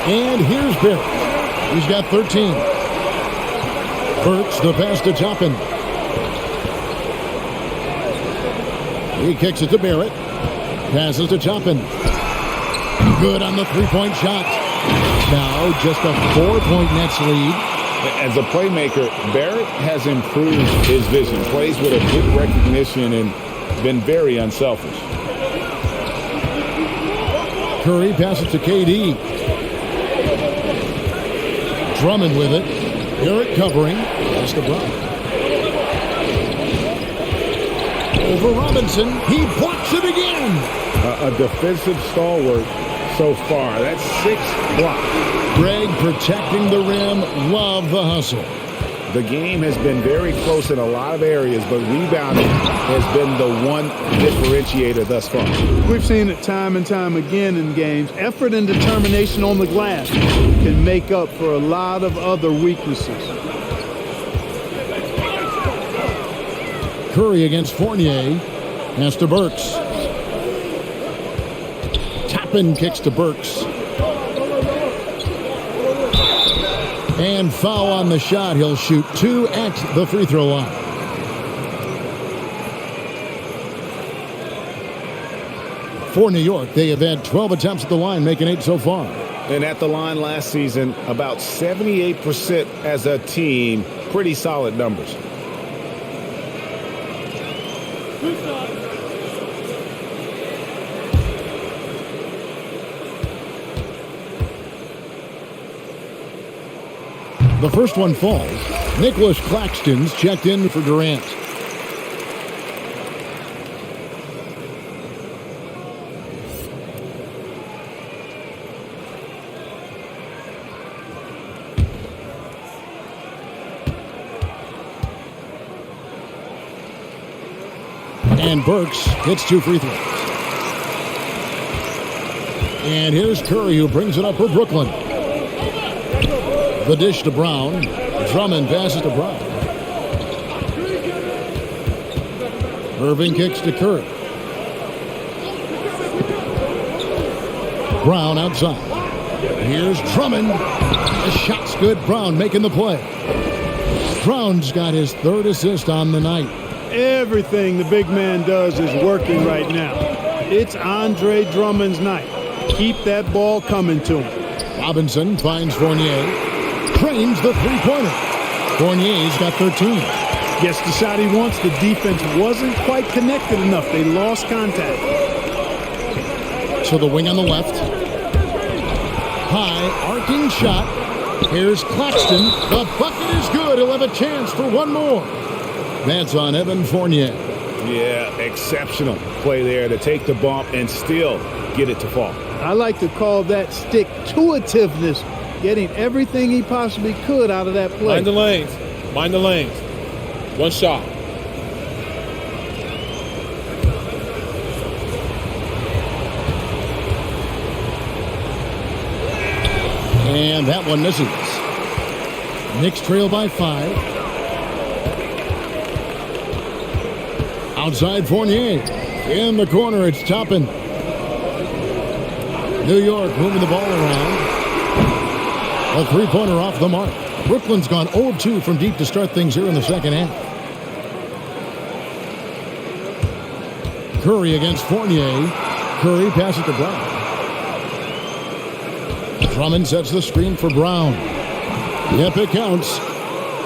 And here's Barrett. He's got 13. Burks the pass to Toppin. He kicks it to Barrett. Passes to Toppin. Good on the three-point shot. Now just a 4-point Nets lead. As a playmaker, Barrett has improved his vision. Plays with a good recognition and been very unselfish. Curry passes to KD. Drummond with it. Barrett covering. Pass to Brown. Over Robinson. He blocks it again. A defensive stalwart so far. That's 6 blocks. Greg protecting the rim. Love the hustle. The game has been very close in a lot of areas, but rebounding has been the one differentiator thus far. We've seen it time and time again in games. Effort and determination on the glass can make up for a lot of other weaknesses. Curry against Fournier. Pass to Burks. Toppin kicks to Burks. And foul on the shot. He'll shoot 2 at the free throw line. For New York, they have had 12 attempts at the line, making 8 so far. And at the line last season, about 78% as a team. Pretty solid numbers. The first one falls. Nicholas Claxton's checked in for Durant. And Burks hits 2 free throws. And here's Curry, who brings it up for Brooklyn. The dish to Brown. Drummond passes to Brown. Irving kicks to Curry. Brown outside. Here's Drummond. The shot's good. Brown making the play. Brown's got his 3rd assist on the night. Everything the big man does is working right now. It's Andre Drummond's night. Keep that ball coming to him. Robinson finds Fournier. Trains the three-pointer. Fournier's got 13. Gets the shot he wants. The defense wasn't quite connected enough. They lost contact. So the wing on the left. High, arcing shot. Here's Claxton. The bucket is good. He'll have a chance for one more. That's on Evan Fournier. Yeah, exceptional play there to take the bump and still get it to fall. I like to call that stick-to-itiveness. Getting everything he possibly could out of that play. Mind the lanes. Mind the lanes. One shot. And that one misses. Knicks trail by 5. Outside Fournier. In the corner, it's Toppin. New York moving the ball around. A three-pointer off the mark. Brooklyn's gone 0 of 2 from deep to start things here in the second half. Curry against Fournier. Curry passes to Brown. Drummond sets the screen for Brown. Yep, it counts.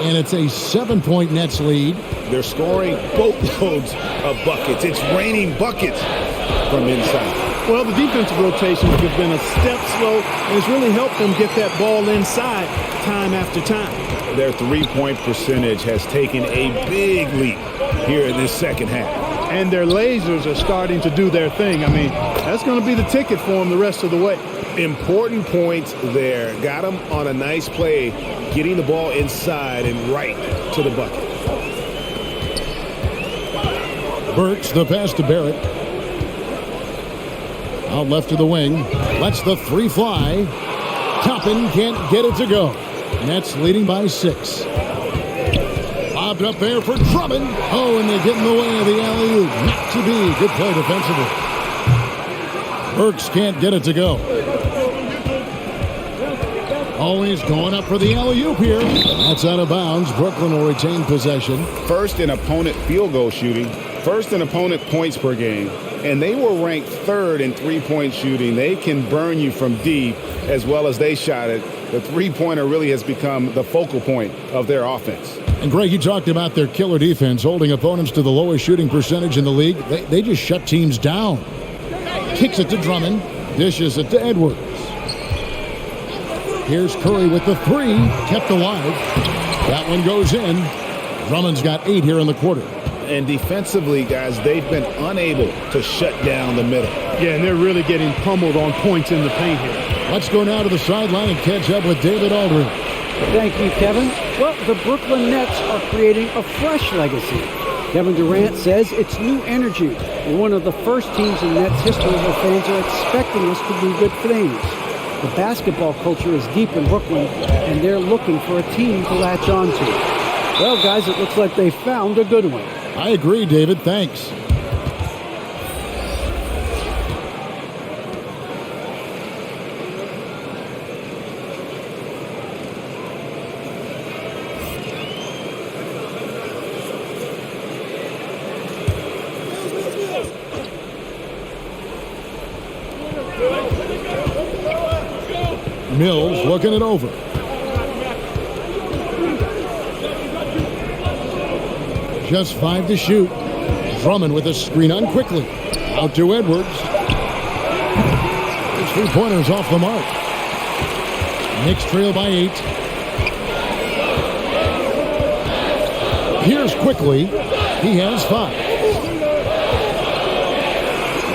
And it's a 7-point Nets lead. They're scoring boatloads of buckets. It's raining buckets from inside. Well, the defensive rotations have been a step slow, and it's really helped them get that ball inside time after time. Their three-point percentage has taken a big leap here in this second half. And their lasers are starting to do their thing. I mean, that's going to be the ticket for them the rest of the way. Important points there. Got them on a nice play, getting the ball inside and right to the bucket. Burks, the pass to Barrett. Out left to the wing. Lets the three fly. Toppin can't get it to go. Nets leading by 6. Lobbed up there for Drummond. Oh, and they get in the way of the alley-oop. Not to be. Good play defensively. Burks can't get it to go. Always going up for the alley-oop here. That's out of bounds. Brooklyn will retain possession. First in opponent field goal shooting. First in opponent points per game. And they were ranked 3rd in three-point shooting. They can burn you from deep as well as they shot it. The three-pointer really has become the focal point of their offense. And Greg, you talked about their killer defense, holding opponents to the lowest shooting percentage in the league. They just shut teams down. Kicks it to Drummond. Dishes it to Edwards. Here's Curry with the 3. Kept alive. That one goes in. Drummond's got 8 here in the quarter. And defensively, guys, they've been unable to shut down the middle. Yeah, and they're really getting pummeled on points in the paint here. Let's go now to the sideline and catch up with David Aldridge. Thank you, Kevin. Well, the Brooklyn Nets are creating a fresh legacy. Kevin Durant says it's new energy. We're one of the first teams in Nets history where fans are expecting us to do good things. The basketball culture is deep in Brooklyn, and they're looking for a team to latch on to. Well, guys, it looks like they found a good one. I agree, David. Thanks. Mills looking it over. Just 5 to shoot. Drummond with a screen on quickly. Out to Edwards. His three-pointers off the mark. Knicks trail by 8. Here's quickly. He has 5.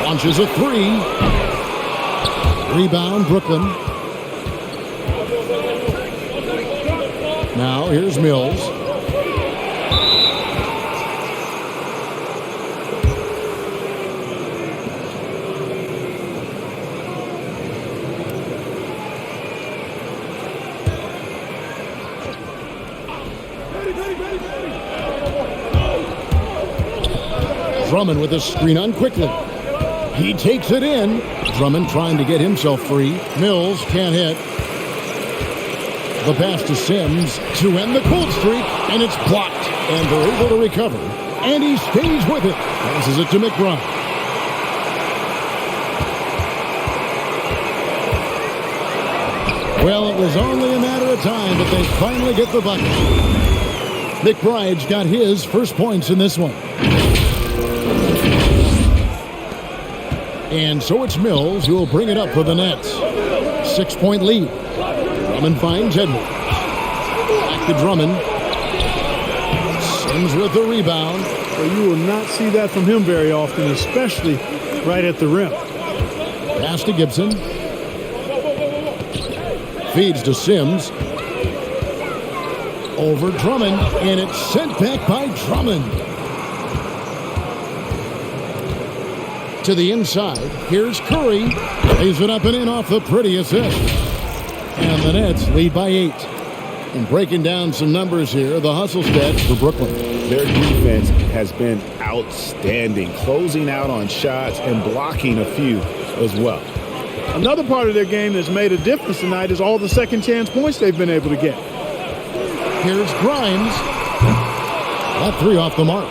Launches a 3. Rebound, Brooklyn. Now here's Mills. Drummond with a screen on quickly. He takes it in. Drummond trying to get himself free. Mills can't hit. The pass to Sims to end the cold streak, and it's blocked. And they're able to recover. And he stays with it. Passes it to McBride. Well, it was only a matter of time, but they finally get the bucket. McBride's got his first points in this one. And so it's Mills who will bring it up for the Nets. 6-point lead. Drummond finds Edwards. Back to Drummond. Sims with the rebound. Well, you will not see that from him very often, especially right at the rim. Pass to Gibson. Feeds to Sims. Over Drummond, and it's sent back by Drummond. To the inside, here's Curry. Lays it up and in off the pretty assist. And the Nets lead by 8. And breaking down some numbers here, the hustle stats for Brooklyn. Their defense has been outstanding, closing out on shots and blocking a few as well. Another part of their game that's made a difference tonight is all the second chance points they've been able to get. Here's Grimes. That three off the mark.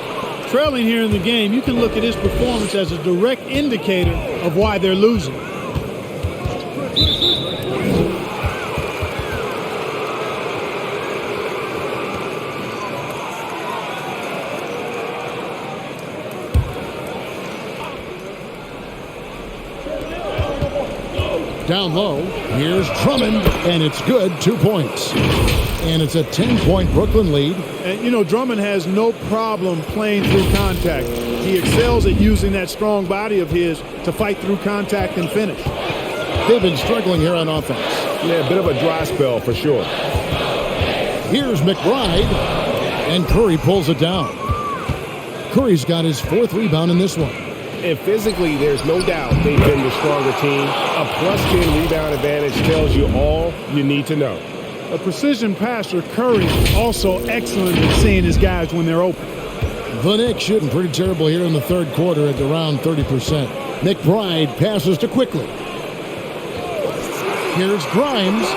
Trailing here in the game, you can look at his performance as a direct indicator of why they're losing. Down low, here's Drummond, and it's good, 2 points. And it's a 10-point Brooklyn lead. And, you know, Drummond has no problem playing through contact. He excels at using that strong body of his to fight through contact and finish. They've been struggling here on offense. Yeah, a bit of a dry spell for sure. Here's McBride, and Curry pulls it down. Curry's got his 4th rebound in this one. And physically, there's no doubt they've been the stronger team. A +10 rebound advantage tells you all you need to know. A precision passer, Curry, also excellent at seeing his guys when they're open. The Knicks shooting pretty terrible here in the third quarter at around 30%. McBride passes to Quickly. Here's Grimes.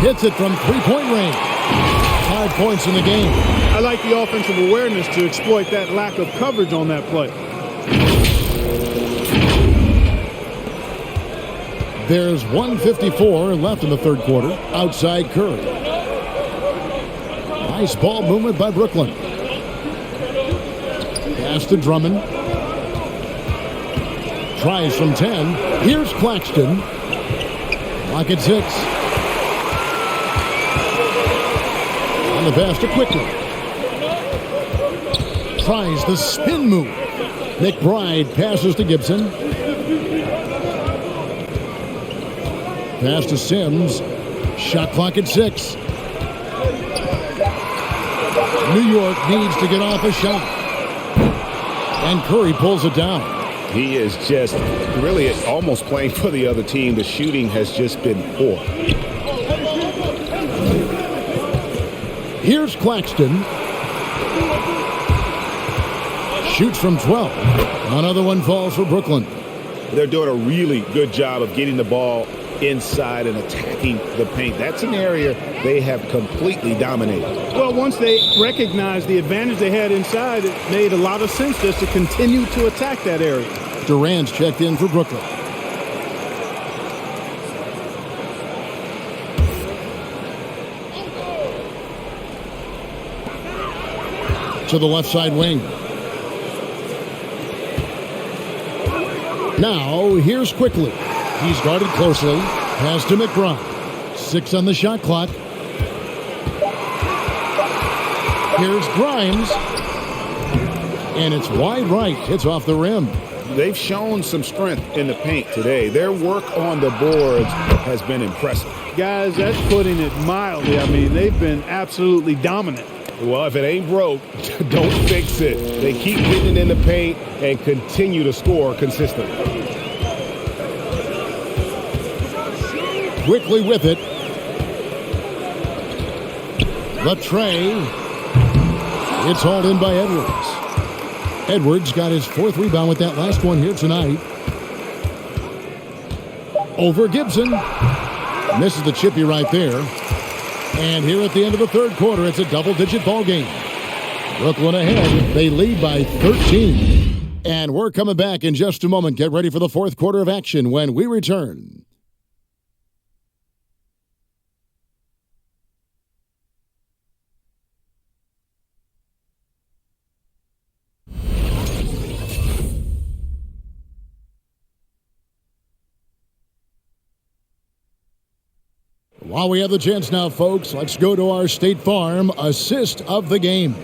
Hits it from three-point range. 5 points in the game. I like the offensive awareness to exploit that lack of coverage on that play. There's 1:54 left in the third quarter. Outside Curry. Nice ball movement by Brooklyn. Pass to Drummond. Tries from 10. Here's Claxton. Lock at 6. On the pass to Quickly. Tries the spin move. McBride passes to Gibson. Pass to Sims. Shot clock at 6. New York needs to get off a shot. And Curry pulls it down. He is just really almost playing for the other team. The shooting has just been poor. Here's Claxton. Shoots from 12. Another one falls for Brooklyn. They're doing a really good job of getting the ball inside and attacking the paint. That's an area they have completely dominated. Well, once they recognized the advantage they had inside, it made a lot of sense just to continue to attack that area. Durant's checked in for Brooklyn. To the left side wing. Now, here's Quickly. He's guarded closely. Pass to McBride. 6 on the shot clock. Here's Grimes. And it's wide right. Hits off the rim. They've shown some strength in the paint today. Their work on the boards has been impressive. Guys, that's putting it mildly. I mean, they've been absolutely dominant. Well, if it ain't broke, don't fix it. They keep getting it in the paint and continue to score consistently. Quickly with it. The tray. It's hauled in by Edwards. Edwards got his 4th rebound with that last one here tonight. Over Gibson. Misses the chippy right there. And here at the end of the third quarter, it's a double-digit ball game. Brooklyn ahead. They lead by 13. And we're coming back in just a moment. Get ready for the fourth quarter of action when we return. While we have the chance now, folks, let's go to our State Farm assist of the game.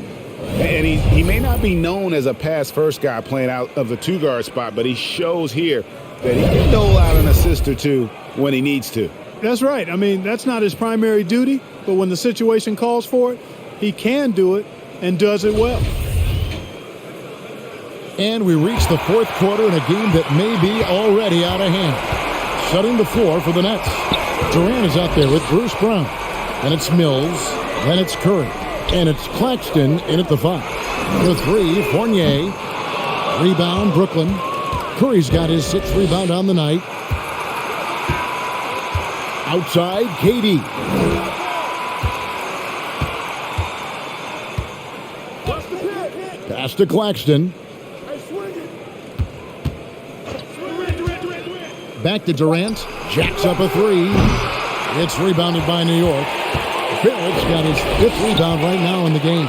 And he may not be known as a pass-first guy playing out of the two-guard spot, but he shows here that he can dole out an assist or two when he needs to. That's right. I mean, that's not his primary duty, but when the situation calls for it, he can do it and does it well. And we reach the fourth quarter in a game that may be already out of hand. Shutting the floor for the Nets. Durant is out there with Bruce Brown. Then it's Mills. Then it's Curry. And it's Claxton in at the 5. The 3, Fournier. Rebound, Brooklyn. Curry's got his 6th rebound on the night. Outside, KD. Pass to Claxton. Back to Durant. Jacks up a 3. It's rebounded by New York. Barrett's got his 5th rebound right now in the game.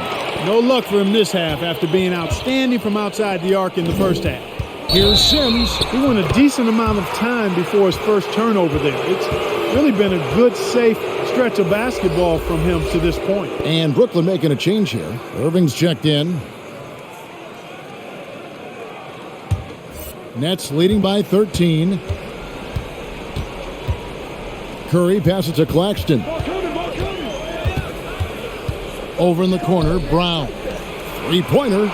No luck for him this half after being outstanding from outside the arc in the first half. Here's Sims. He went a decent amount of time before his first turnover there. It's really been a good, safe stretch of basketball from him to this point. And Brooklyn making a change here. Irving's checked in. Nets leading by 13. Curry passes to Claxton. Over in the corner, Brown. 3-pointer.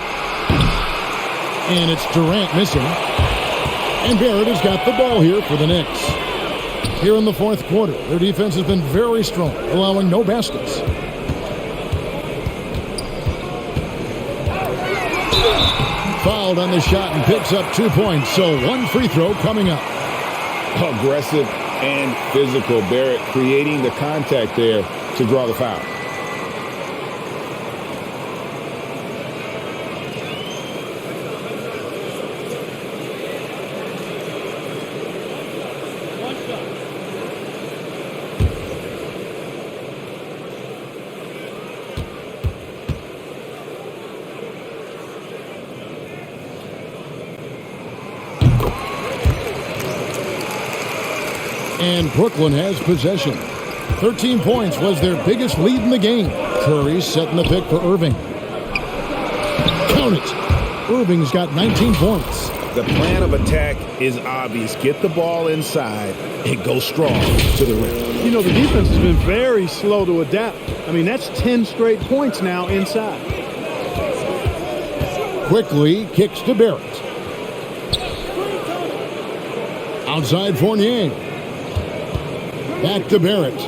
And it's Durant missing. And Barrett has got the ball here for the Knicks. Here in the 4th quarter, their defense has been very strong, allowing no baskets. Fouled on the shot and picks up 2 points, so 1 free throw coming up. Aggressive and physical. Barrett creating the contact there to draw the foul. And Brooklyn has possession. 13 points was their biggest lead in the game. Curry setting the pick for Irving. Count it. Irving's got 19 points. The plan of attack is obvious. Get the ball inside and go strong to the rim. You know, the defense has been very slow to adapt. I mean, that's 10 straight points now inside. Quickly kicks to Barrett. Outside Fournier. Back to Barrett.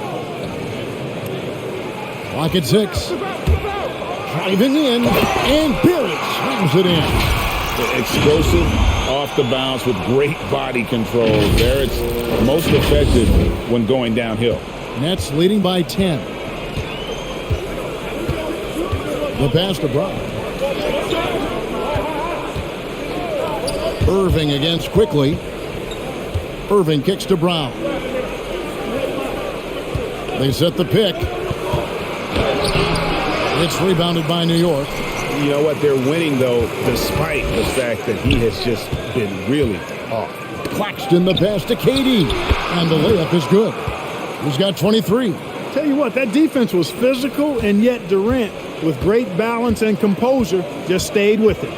Clock at 6. Driving in, and Barrett slams it in. Explosive off the bounce with great body control. Barrett's most effective when going downhill. Nets leading by 10. The pass to Brown. Irving against Quickly. Irving kicks to Brown. They set the pick. It's rebounded by New York. You know what? They're winning, though, despite the fact that he has just been really off. Claxton the pass to KD. And the layup is good. He's got 23. Tell you what, that defense was physical, and yet Durant, with great balance and composure, just stayed with it.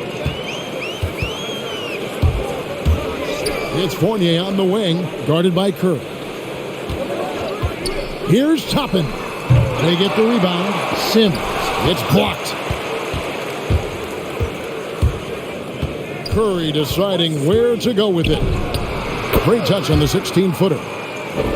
It's Fournier on the wing, guarded by Curry. Here's Toppin. They get the rebound. Sims. It's blocked. Curry deciding where to go with it. Great touch on the 16-footer.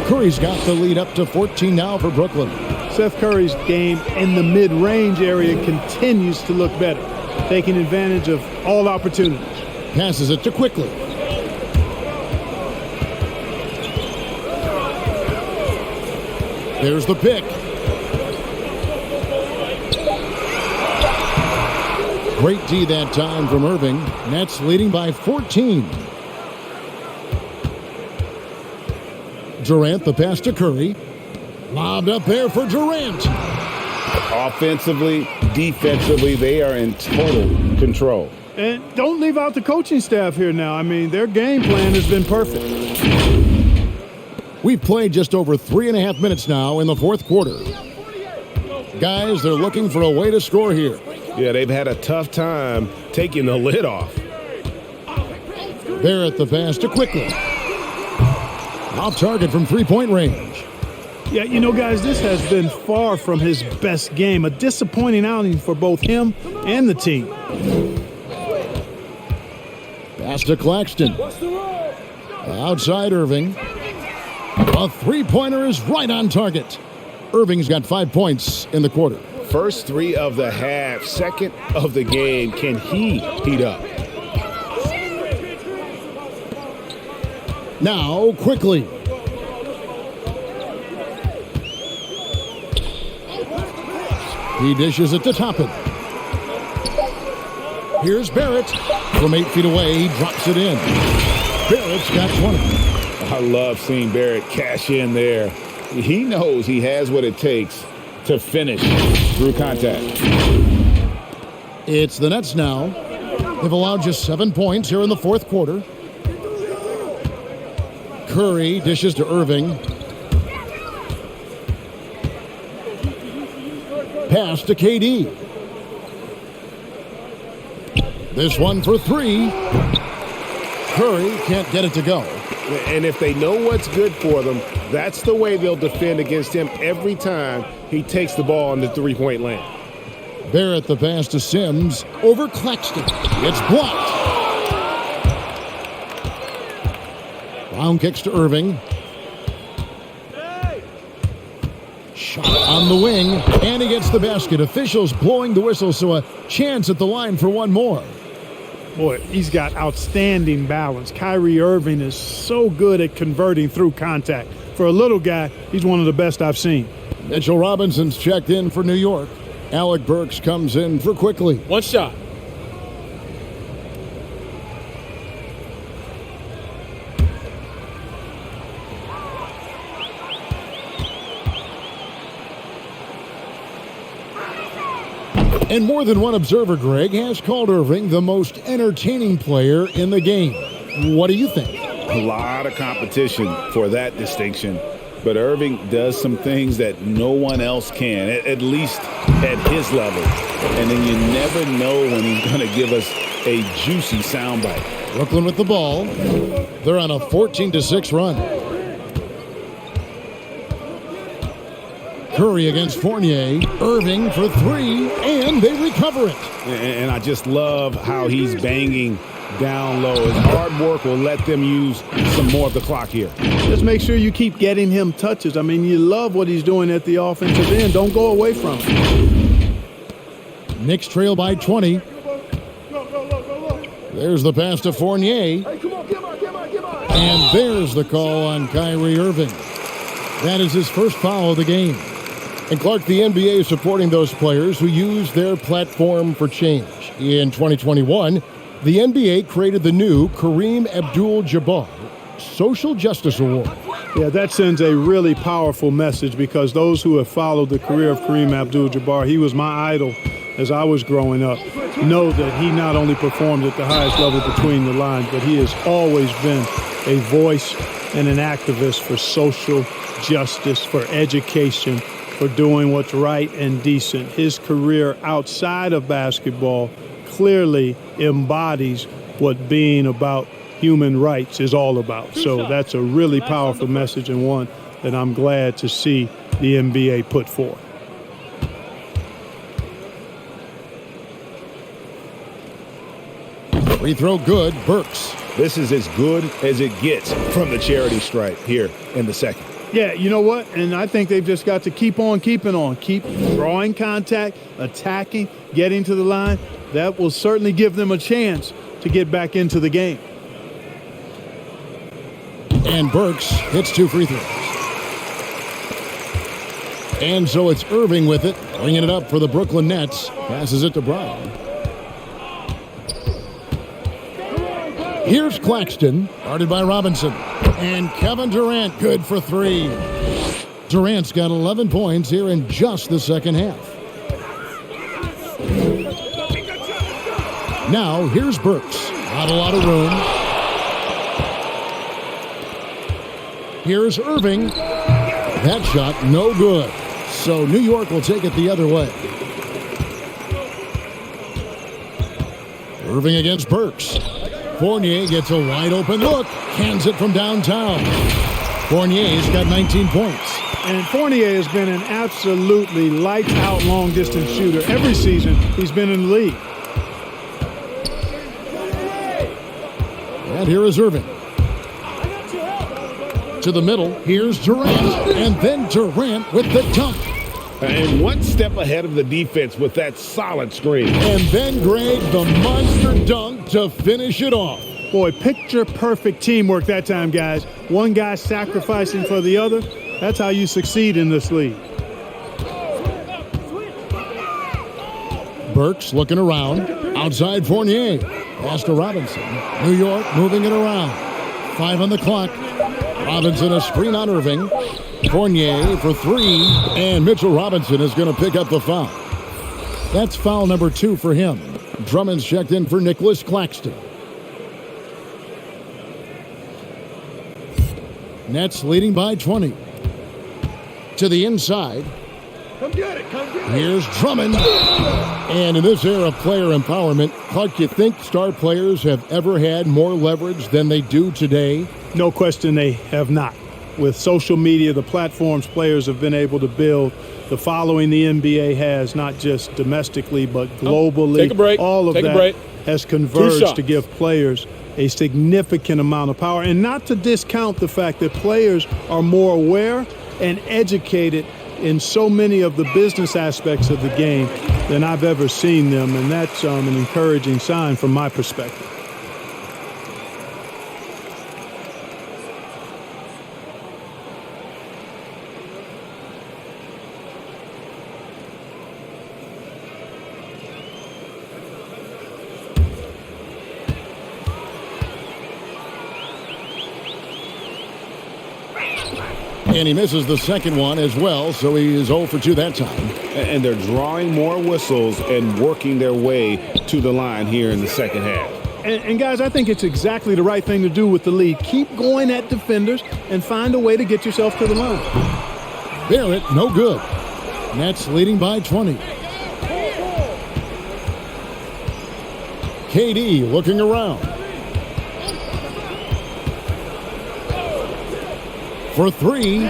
Curry's got the lead up to 14 now for Brooklyn. Seth Curry's game in the mid-range area continues to look better, taking advantage of all opportunities. Passes it to Quickly. There's the pick. Great D that time from Irving. Nets leading by 14. Durant, the pass to Curry. Lobbed up there for Durant. Offensively, defensively, they are in total control. And don't leave out the coaching staff here now. I mean, their game plan has been perfect. We've played just over 3.5 minutes now in the 4th quarter. Guys, they're looking for a way to score here. Yeah, they've had a tough time taking the lid off. Barrett the pass to Quickly. Off target from 3-point range. Yeah, you know, guys, this has been far from his best game. A disappointing outing for both him and the team. Pass to Claxton. Outside Irving. A 3-pointer is right on target. Irving's got 5 points in the quarter. First 3 of the half, second of the game. Can he heat up? Now, quickly. He dishes it to Toppin. Here's Barrett. From 8 feet away, he drops it in. Barrett's got 20. I love seeing Barrett cash in there. He knows he has what it takes to finish through contact. It's the Nets now. They've allowed just 7 points here in the fourth quarter. Curry dishes to Irving. Pass to KD. This one for 3. Curry can't get it to go. And if they know what's good for them, that's the way they'll defend against him every time he takes the ball in the three-point lane. Barrett the pass to Sims over Claxton. It's blocked. Brown kicks to Irving. Shot on the wing, and he gets the basket. Officials blowing the whistle, so a chance at the line for one more. Boy, he's got outstanding balance. Kyrie Irving is so good at converting through contact. For a little guy, he's one of the best I've seen. Mitchell Robinson's checked in for New York. Alec Burks comes in for Quickly. One shot. And more than one observer, Greg, has called Irving the most entertaining player in the game. What do you think? A lot of competition for that distinction. But Irving does some things that no one else can, at least at his level. And then you never know when he's going to give us a juicy soundbite. Brooklyn with the ball. They're on a 14-6 run. Curry against Fournier. Irving for 3, and they recover it. And I just love how he's banging down low. His hard work will let them use some more of the clock here. Just make sure you keep getting him touches. I mean, you love what he's doing at the offensive end. Don't go away from him. Knicks trail by 20. There's the pass to Fournier. And there's the call on Kyrie Irving. That is his first foul of the game. And Clark, the NBA is supporting those players who use their platform for change. In 2021, the NBA created the new Kareem Abdul-Jabbar Social Justice Award. Yeah, that sends a really powerful message because those who have followed the career of Kareem Abdul-Jabbar, he was my idol as I was growing up, know that he not only performed at the highest level between the lines, but he has always been a voice and an activist for social justice, for education, for doing what's right and decent. His career outside of basketball clearly embodies what being about human rights is all about. So that's a really powerful message, and one that I'm glad to see the NBA put forth. Free throw good, Burks. This is as good as it gets from the charity stripe here in the second. Yeah, you know what? And I think they've just got to keep on keeping on. Keep drawing contact, attacking, getting to the line. That will certainly give them a chance to get back into the game. And Burks hits 2 free throws. And so it's Irving with it, bringing it up for the Brooklyn Nets. Passes it to Brown. Here's Claxton, guarded by Robinson. And Kevin Durant, good for 3. Durant's got 11 points here in just the second half. Now, here's Burks. Not a lot of room. Here's Irving. That shot, no good. So New York will take it the other way. Irving against Burks. Fournier gets a wide open look. Hands it from downtown. Fournier's got 19 points. And Fournier has been an absolutely lights-out long-distance shooter every season he's been in the league. And here is Irving. To the middle, here's Durant. And then Durant with the dunk. And one step ahead of the defense with that solid screen. And then, Greg, the monster dunk to finish it off. Boy, picture-perfect teamwork that time, guys. One guy sacrificing for the other. That's how you succeed in this league. Burks looking around. Outside Fournier. Pass to Robinson. New York moving it around. 5 on the clock. Robinson a screen on Irving. Fournier for 3. And Mitchell Robinson is going to pick up the foul. That's foul number 2 for him. Drummond's checked in for Nicholas Claxton. Nets leading by 20. To the inside. Come get it. Here's Drummond. And in this era of player empowerment, Clark, you think star players have ever had more leverage than they do today? No question they have not. With social media, the platforms players have been able to build, the following the NBA has, not just domestically, but globally. Take a break. All of that has converged to give players a significant amount of power. And not to discount the fact that players are more aware and educated in so many of the business aspects of the game than I've ever seen them. And that's an encouraging sign from my perspective. And he misses the second one as well, so he is 0 for 2 that time. And they're drawing more whistles and working their way to the line here in the second half. And guys, I think it's exactly the right thing to do with the league. Keep going at defenders and find a way to get yourself to the line. Barrett, no good. Nets leading by 20. KD looking around. For 3.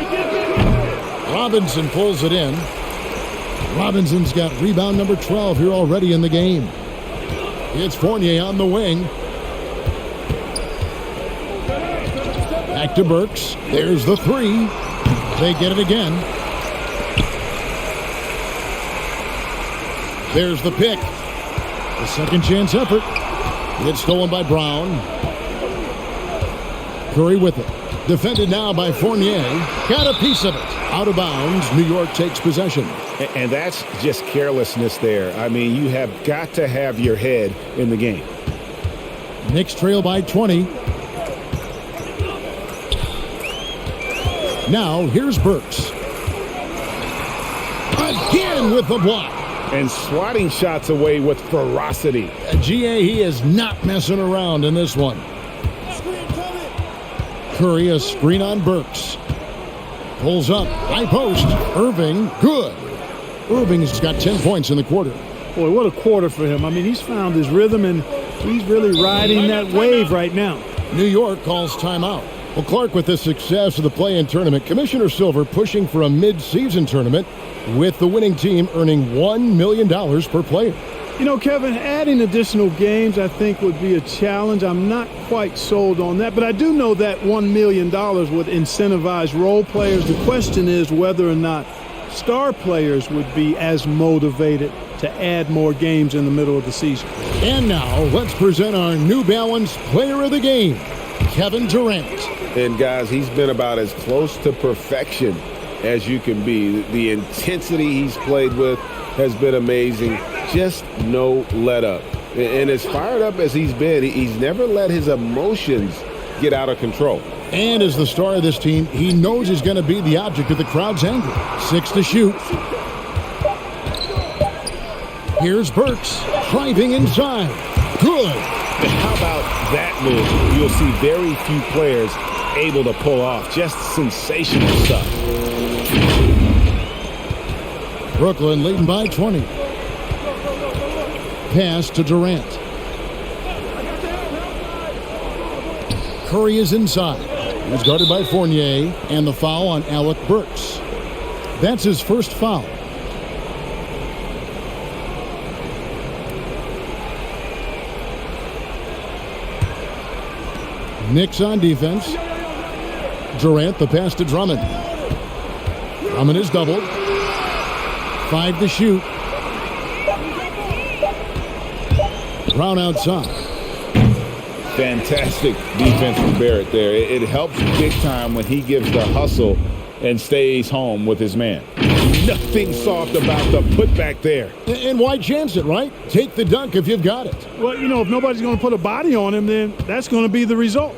Robinson pulls it in. Robinson's got rebound number 12 here already in the game. It's Fournier on the wing. Back to Burks. There's the 3. They get it again. There's the pick. The second chance effort. It's stolen by Brown. Curry with it. Defended now by Fournier. Got a piece of it. Out of bounds. New York takes possession. And that's just carelessness there. I mean, you have got to have your head in the game. Knicks trail by 20. Now, here's Burks. Again with the block. And swatting shots away with ferocity. GA, he is not messing around in this one. Curry, a screen on Burks. Pulls up, high post. Irving, good. Irving's got 10 points in the quarter. Boy, what a quarter for him. I mean, he's found his rhythm, and he's really riding that wave right now. New York calls timeout. Well, Clark, with the success of the play-in tournament, Commissioner Silver pushing for a mid-season tournament with the winning team earning $1 million per player. You know, Kevin, adding additional games I think would be a challenge. I'm not quite sold on that, but I do know that $1 million would incentivize role players. The question is whether or not star players would be as motivated to add more games in the middle of the season. And now, let's present our New Balance Player of the Game, Kevin Durant. And, guys, he's been about as close to perfection as you can be. The intensity he's played with has been amazing. Just no let up. And as fired up as he's been, he's never let his emotions get out of control. And as the star of this team, he knows he's going to be the object of the crowd's anger. 6 to shoot. Here's Burks driving inside. Good. How about that move? You'll see very few players able to pull off. Just sensational stuff. Brooklyn leading by 20. Pass to Durant. Curry is inside. He's guarded by Fournier, and the foul on Alec Burks. That's his first foul. Knicks on defense. Durant, the pass to Drummond. Drummond is doubled. 5 to shoot. Brown outside. Fantastic defense from Barrett there. It helps big time when he gives the hustle and stays home with his man. Nothing soft about the putback there. And why chance it, right? Take the dunk if you've got it. Well, if nobody's going to put a body on him, then that's going to be the result.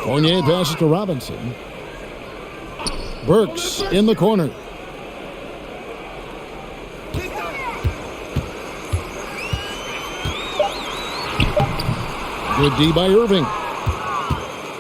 Fournier passes to Robinson. Burks in the corner. Good D by Irving.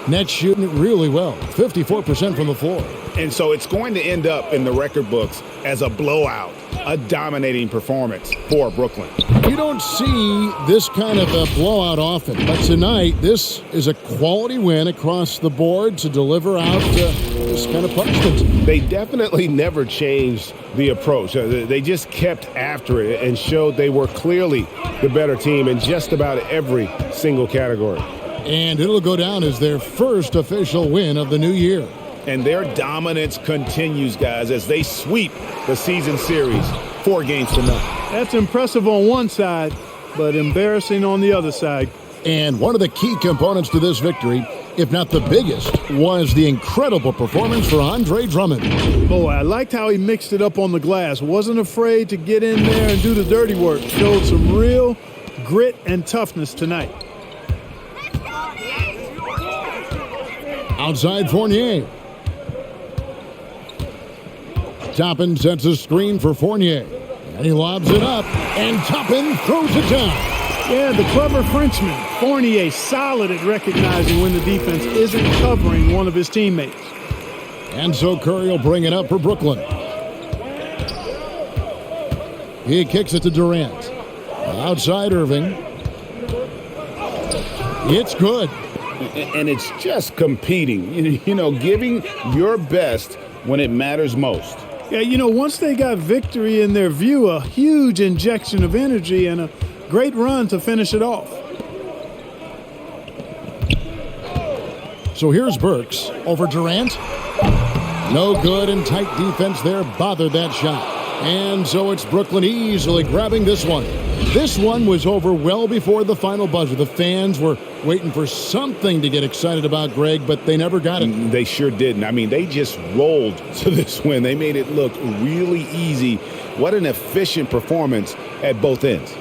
Nets shooting it really well. 54% from the floor. And so it's going to end up in the record books as a blowout, a dominating performance for Brooklyn. You don't see this kind of a blowout often, but tonight this is a quality win across the board to deliver out this kind of punishment. They definitely never changed the approach. They just kept after it and showed they were clearly the better team in just about every single category. And it'll go down as their first official win of the new year. And their dominance continues, guys, as they sweep the season series 4 games to none. That's impressive on one side, but embarrassing on the other side. And one of the key components to this victory, if not the biggest, was the incredible performance for Andre Drummond. Boy, I liked how he mixed it up on the glass. Wasn't afraid to get in there and do the dirty work. Showed some real grit and toughness tonight. Outside Fournier. Toppin sets a screen for Fournier. And he lobs it up. And Toppin throws it down. Yeah, the clever Frenchman. Fournier solid at recognizing when the defense isn't covering one of his teammates. And so Curry will bring it up for Brooklyn. He kicks it to Durant. Outside Irving. It's good. And it's just competing, giving your best when it matters most. Yeah, once they got victory in their view, a huge injection of energy and a great run to finish it off. So here's Burks over Durant. No good, and tight defense there bothered that shot. And so it's Brooklyn easily grabbing this one. This one was over well before the final buzzer. The fans were waiting for something to get excited about, Greg, but they never got it. They sure didn't. I mean, they just rolled to this win. They made it look really easy. What an efficient performance at both ends.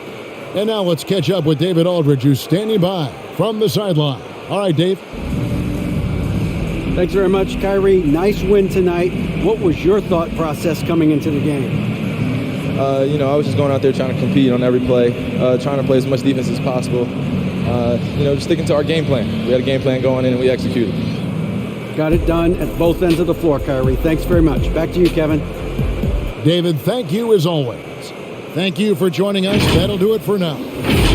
And now let's catch up with David Aldridge, who's standing by from the sideline. All right, Dave. Thanks very much, Kyrie. Nice win tonight. What was your thought process coming into the game? I was just going out there trying to compete on every play, trying to play as much defense as possible. Just sticking to our game plan. We had a game plan going in and we executed. Got it done at both ends of the floor, Kyrie. Thanks very much. Back to you, Kevin. David, thank you as always. Thank you for joining us. That'll do it for now.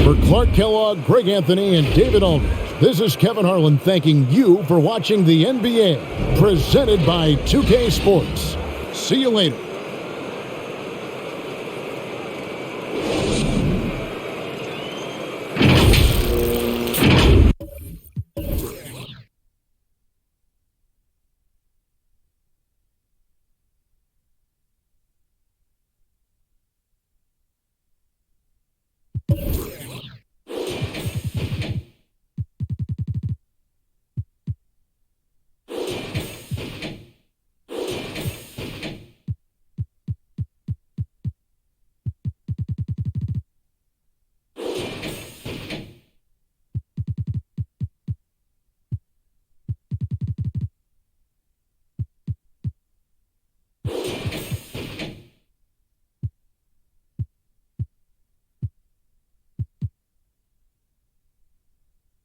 For Clark Kellogg, Greg Anthony, and David Aldridge, this is Kevin Harlan thanking you for watching the NBA, presented by 2K Sports. See you later.